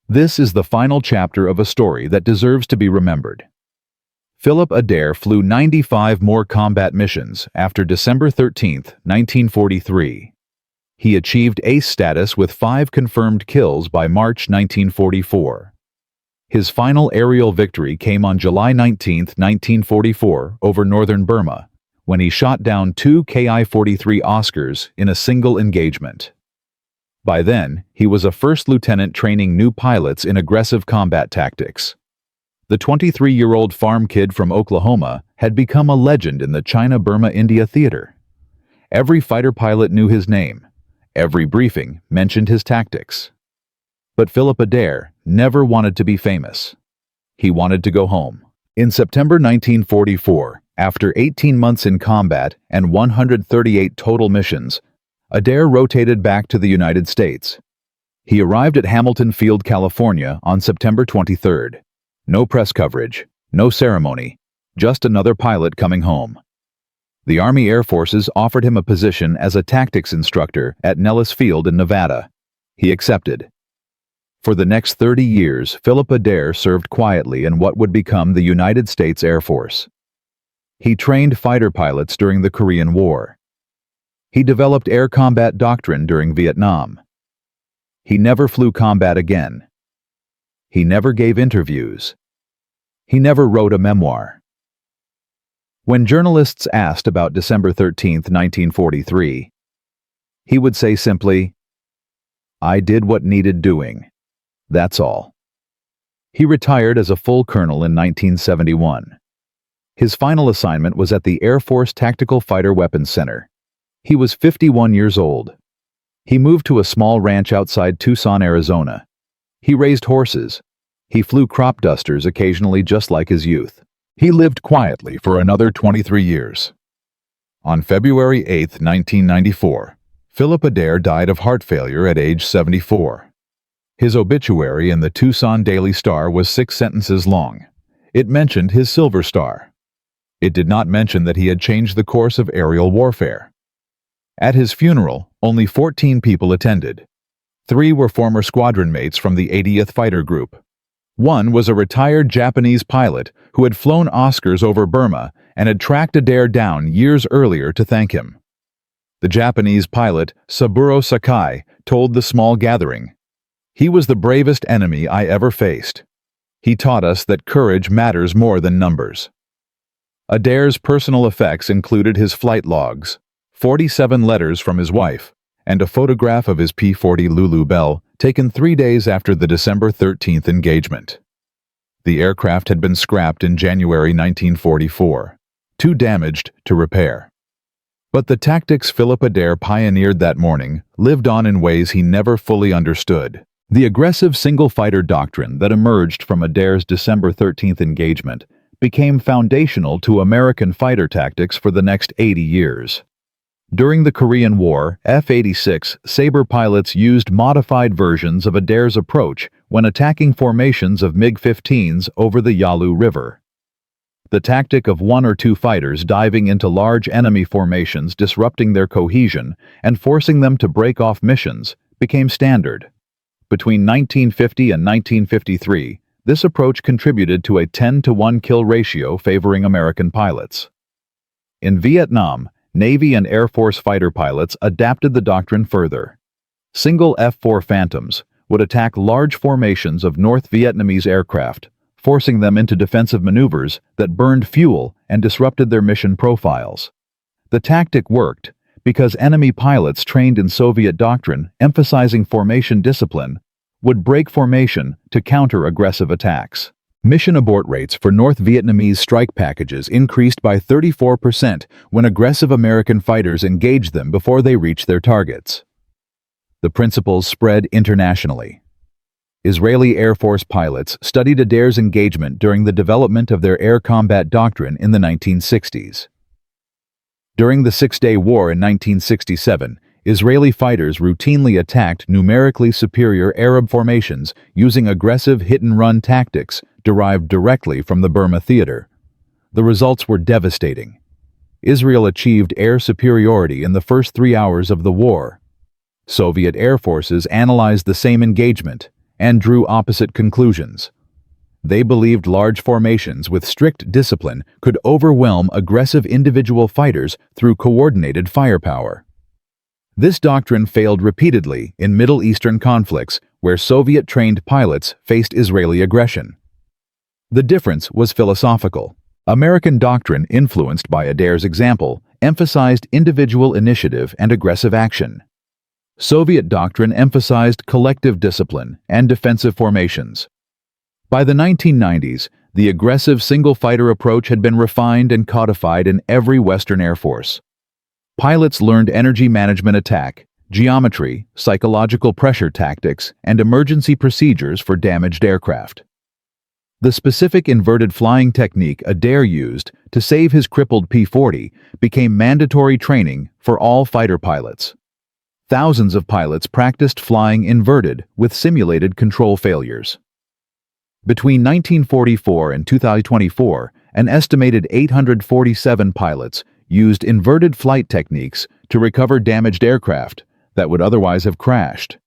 This is the final chapter of a story that deserves to be remembered. Philip Adair flew 95 more combat missions after December 13, 1943. He achieved ace status with 5 confirmed kills by March 1944. His final aerial victory came on July 19, 1944, over northern Burma, when he shot down 2 Ki-43 Oscars in a single engagement. By then, he was a first lieutenant training new pilots in aggressive combat tactics. The 23-year-old farm kid from Oklahoma had become a legend in the China-Burma-India theater. Every fighter pilot knew his name. Every briefing mentioned his tactics. But Philip Adair never wanted to be famous. He wanted to go home. In September 1944, after 18 months in combat and 138 total missions, Adair rotated back to the United States. He arrived at Hamilton Field, California on September 23rd. No press coverage, no ceremony, just another pilot coming home. The Army Air Forces offered him a position as a tactics instructor at Nellis Field in Nevada. He accepted. For the next 30 years, Philip Adair served quietly in what would become the United States Air Force. He trained fighter pilots during the Korean War. He developed air combat doctrine during Vietnam. He never flew combat again. He never gave interviews. He never wrote a memoir. When journalists asked about December 13, 1943, he would say simply, "I did what needed doing. That's all." He retired as a full colonel in 1971. His final assignment was at the Air Force Tactical Fighter Weapons Center. He was 51 years old. He moved to a small ranch outside Tucson, Arizona. He raised horses. He flew crop dusters occasionally just like his youth. He lived quietly for another 23 years. On February 8, 1994, Philip Adair died of heart failure at age 74. His obituary in the Tucson Daily Star was 6 sentences long. It mentioned his Silver Star. It did not mention that he had changed the course of aerial warfare. At his funeral, only 14 people attended. 3 were former squadron mates from the 80th Fighter Group. 1 was a retired Japanese pilot who had flown Oscars over Burma and had tracked Adair down years earlier to thank him. The Japanese pilot, Saburo Sakai, told the small gathering, "He was the bravest enemy I ever faced. He taught us that courage matters more than numbers." Adair's personal effects included his flight logs, 47 letters from his wife, and a photograph of his P-40 Lulu Bell taken 3 days after the December 13th engagement. The aircraft had been scrapped in January 1944, too damaged to repair. But the tactics Philip Adair pioneered that morning lived on in ways he never fully understood. The aggressive single-fighter doctrine that emerged from Adair's December 13th engagement became foundational to American fighter tactics for the next 80 years. During the Korean War, F-86 Sabre pilots used modified versions of Adair's approach when attacking formations of MiG-15s over the Yalu River. The tactic of one or two fighters diving into large enemy formations, disrupting their cohesion and forcing them to break off missions, became standard. Between 1950 and 1953, this approach contributed to a 10-to-1 kill ratio favoring American pilots. In Vietnam, Navy and Air Force fighter pilots adapted the doctrine further. Single F-4 Phantoms would attack large formations of North Vietnamese aircraft, forcing them into defensive maneuvers that burned fuel and disrupted their mission profiles. The tactic worked because enemy pilots trained in Soviet doctrine emphasizing formation discipline would break formation to counter aggressive attacks. Mission abort rates for North Vietnamese strike packages increased by 34% when aggressive American fighters engaged them before they reached their targets. The principles spread internationally. Israeli Air Force pilots studied Adair's engagement during the development of their air combat doctrine in the 1960s. During the Six-Day War in 1967, Israeli fighters routinely attacked numerically superior Arab formations using aggressive hit-and-run tactics derived directly from the Burma theater. The results were devastating. Israel achieved air superiority in the first 3 hours of the war. Soviet air forces analyzed the same engagement and drew opposite conclusions. They believed large formations with strict discipline could overwhelm aggressive individual fighters through coordinated firepower. This doctrine failed repeatedly in Middle Eastern conflicts where Soviet-trained pilots faced Israeli aggression. The difference was philosophical. American doctrine, influenced by Adair's example, emphasized individual initiative and aggressive action. Soviet doctrine emphasized collective discipline and defensive formations. By the 1990s, the aggressive single-fighter approach had been refined and codified in every Western Air Force. Pilots learned energy management attack, geometry, psychological pressure tactics, and emergency procedures for damaged aircraft. The specific inverted flying technique Adair used to save his crippled P-40 became mandatory training for all fighter pilots. Thousands of pilots practiced flying inverted with simulated control failures. Between 1944 and 2024, an estimated 847 pilots used inverted flight techniques to recover damaged aircraft that would otherwise have crashed.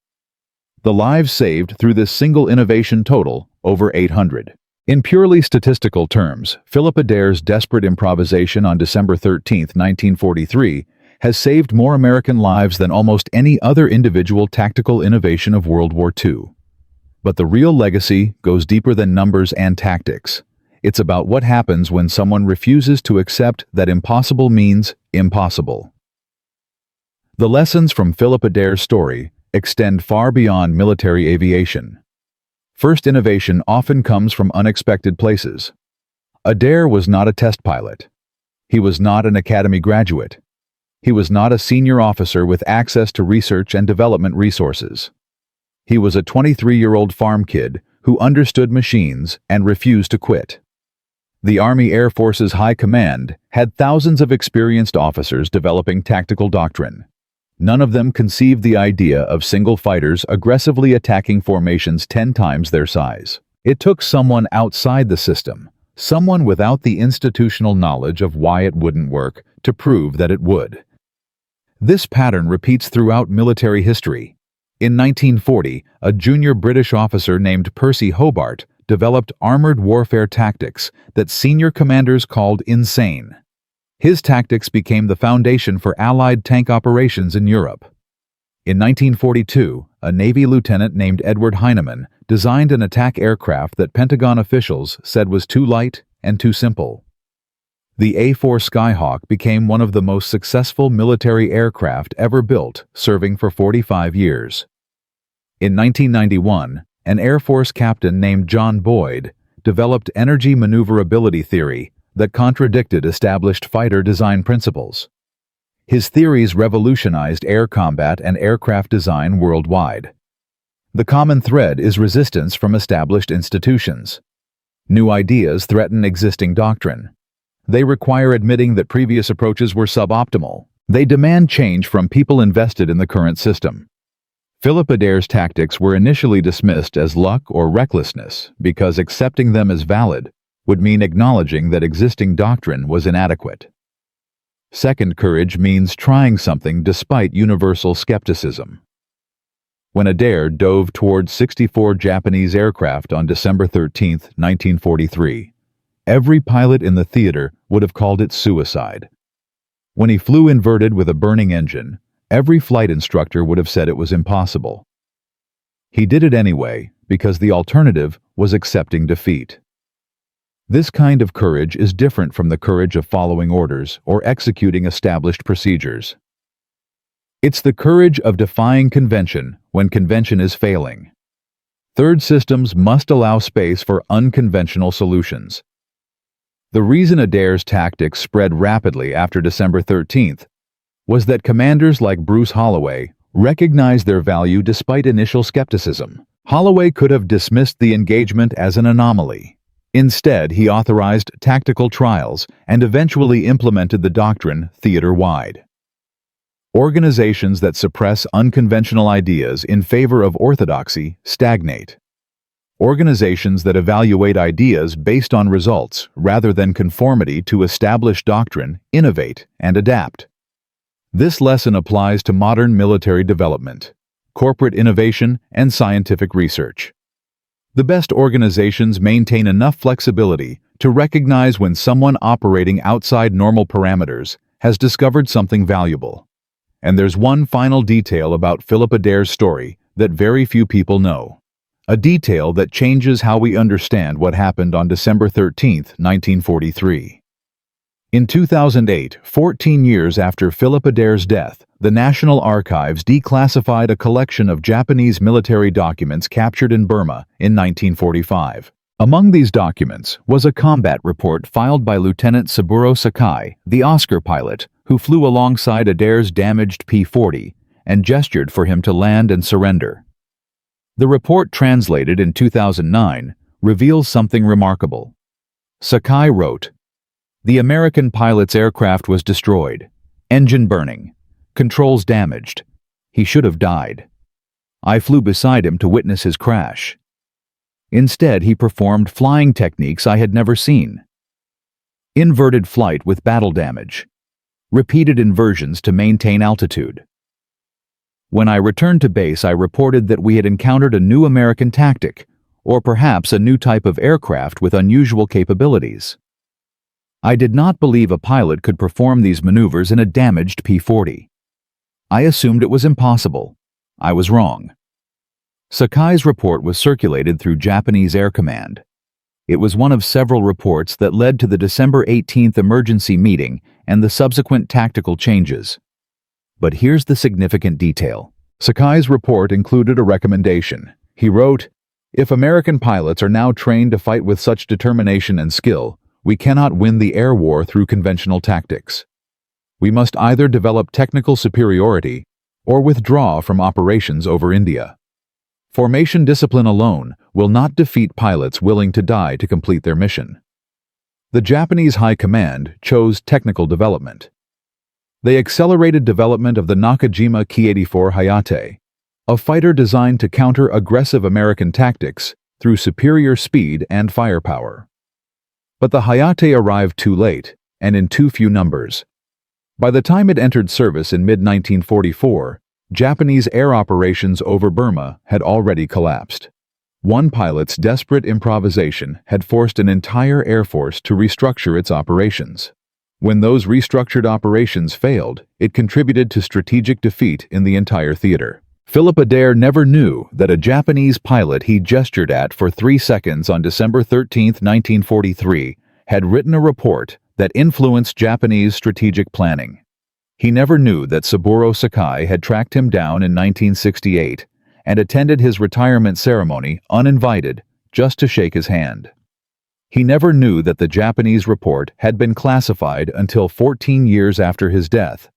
The lives saved through this single innovation total over 800. In purely statistical terms, Philip Adair's desperate improvisation on December 13, 1943, has saved more American lives than almost any other individual tactical innovation of World War II. But the real legacy goes deeper than numbers and tactics. It's about what happens when someone refuses to accept that impossible means impossible. The lessons from Philip Adair's story extend far beyond military aviation. First innovation often comes from unexpected places. Adair was not a test pilot. He was not an academy graduate. He was not a senior officer with access to research and development resources. He was a 23-year-old farm kid who understood machines and refused to quit. The Army Air Force's High Command had thousands of experienced officers developing tactical doctrine. None of them conceived the idea of single fighters aggressively attacking formations 10 times their size. It took someone outside the system, someone without the institutional knowledge of why it wouldn't work, to prove that it would. This pattern repeats throughout military history. In 1940, a junior British officer named Percy Hobart developed armored warfare tactics that senior commanders called insane. His tactics became the foundation for Allied tank operations in Europe. In 1942, a Navy lieutenant named Edward Heinemann designed an attack aircraft that Pentagon officials said was too light and too simple. The A-4 Skyhawk became one of the most successful military aircraft ever built, serving for 45 years. In 1991, an Air Force captain named John Boyd developed energy maneuverability theory that contradicted established fighter design principles. His theories revolutionized air combat and aircraft design worldwide. The common thread is resistance from established institutions. New ideas threaten existing doctrine. They require admitting that previous approaches were suboptimal. They demand change from people invested in the current system. Philip Adair's tactics were initially dismissed as luck or recklessness because accepting them as valid would mean acknowledging that existing doctrine was inadequate. Second courage means trying something despite universal skepticism. When Adair dove towards 64 Japanese aircraft on December 13, 1943, every pilot in the theater would have called it suicide. When he flew inverted with a burning engine, every flight instructor would have said it was impossible. He did it anyway because the alternative was accepting defeat. This kind of courage is different from the courage of following orders or executing established procedures. It's the courage of defying convention when convention is failing. Third systems must allow space for unconventional solutions. The reason Adair's tactics spread rapidly after December 13th was that commanders like Bruce Holloway recognized their value despite initial skepticism. Holloway could have dismissed the engagement as an anomaly. Instead, he authorized tactical trials and eventually implemented the doctrine theater-wide. Organizations that suppress unconventional ideas in favor of orthodoxy stagnate. Organizations that evaluate ideas based on results rather than conformity to established doctrine innovate and adapt. This lesson applies to modern military development, corporate innovation, and scientific research. The best organizations maintain enough flexibility to recognize when someone operating outside normal parameters has discovered something valuable. And there's one final detail about Philip Adair's story that very few people know. A detail that changes how we understand what happened on December 13, 1943. In 2008, 14 years after Philip Adair's death, the National Archives declassified a collection of Japanese military documents captured in Burma in 1945. Among these documents was a combat report filed by Lieutenant Saburo Sakai, the Oscar pilot, who flew alongside Adair's damaged P-40 and gestured for him to land and surrender. The report, translated in 2009, reveals something remarkable. Sakai wrote, "The American pilot's aircraft was destroyed, engine burning, controls damaged. He should have died. I flew beside him to witness his crash. Instead, he performed flying techniques I had never seen. Inverted flight with battle damage. Repeated inversions to maintain altitude. When I returned to base, I reported that we had encountered a new American tactic, or perhaps a new type of aircraft with unusual capabilities. I did not believe a pilot could perform these maneuvers in a damaged P-40. I assumed it was impossible. I was wrong." Sakai's report was circulated through Japanese Air Command. It was one of several reports that led to the December 18th emergency meeting and the subsequent tactical changes. But here's the significant detail. Sakai's report included a recommendation. He wrote, "If American pilots are now trained to fight with such determination and skill, we cannot win the air war through conventional tactics. We must either develop technical superiority or withdraw from operations over India. Formation discipline alone will not defeat pilots willing to die to complete their mission." The Japanese High Command chose technical development. They accelerated development of the Nakajima Ki-84 Hayate, a fighter designed to counter aggressive American tactics through superior speed and firepower. But the Hayate arrived too late and in too few numbers. By the time it entered service in mid-1944, Japanese air operations over Burma had already collapsed. One pilot's desperate improvisation had forced an entire air force to restructure its operations. When those restructured operations failed, it contributed to strategic defeat in the entire theater. Philip Adair never knew that a Japanese pilot he gestured at for 3 seconds on December 13, 1943, had written a report that influenced Japanese strategic planning. He never knew that Saburo Sakai had tracked him down in 1968 and attended his retirement ceremony uninvited just to shake his hand. He never knew that the Japanese report had been classified until 14 years after his death.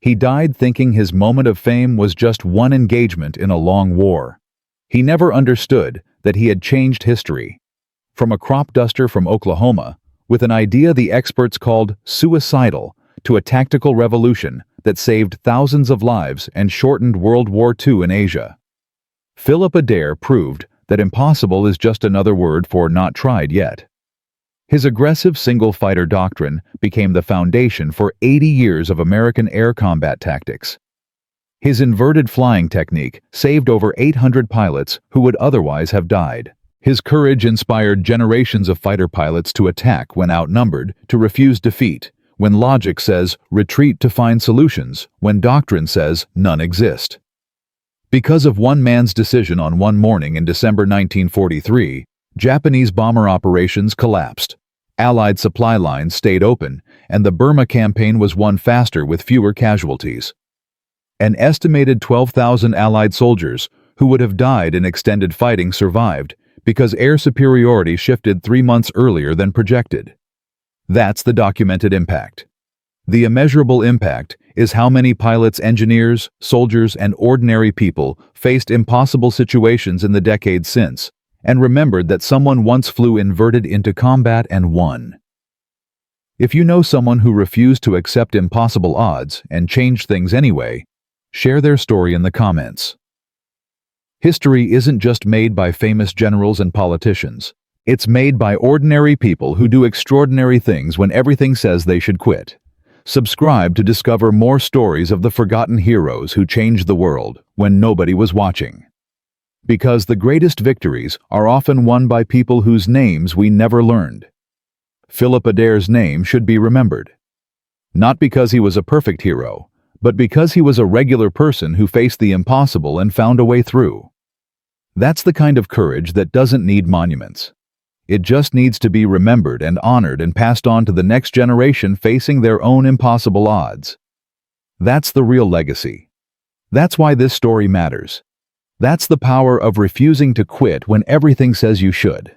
He died thinking his moment of fame was just one engagement in a long war. He never understood that he had changed history. From a crop duster from Oklahoma, with an idea the experts called suicidal, to a tactical revolution that saved thousands of lives and shortened World War II in Asia. Philip Adair proved that impossible is just another word for not tried yet. His aggressive single-fighter doctrine became the foundation for 80 years of American air combat tactics. His inverted flying technique saved over 800 pilots who would otherwise have died. His courage inspired generations of fighter pilots to attack when outnumbered, to refuse defeat, when logic says retreat to find solutions, when doctrine says none exist. Because of one man's decision on one morning in December 1943, Japanese bomber operations collapsed. Allied supply lines stayed open, and the Burma campaign was won faster with fewer casualties. An estimated 12,000 Allied soldiers who would have died in extended fighting survived because air superiority shifted 3 months earlier than projected. That's the documented impact. The immeasurable impact is how many pilots, engineers, soldiers, and ordinary people faced impossible situations in the decades since, and remembered that someone once flew inverted into combat and won. If you know someone who refused to accept impossible odds and changed things anyway, share their story in the comments. History isn't just made by famous generals and politicians. It's made by ordinary people who do extraordinary things when everything says they should quit. Subscribe to discover more stories of the forgotten heroes who changed the world when nobody was watching. Because the greatest victories are often won by people whose names we never learned. Philip Adair's name should be remembered. Not because he was a perfect hero, but because he was a regular person who faced the impossible and found a way through. That's the kind of courage that doesn't need monuments. It just needs to be remembered and honored and passed on to the next generation facing their own impossible odds. That's the real legacy. That's why this story matters. That's the power of refusing to quit when everything says you should.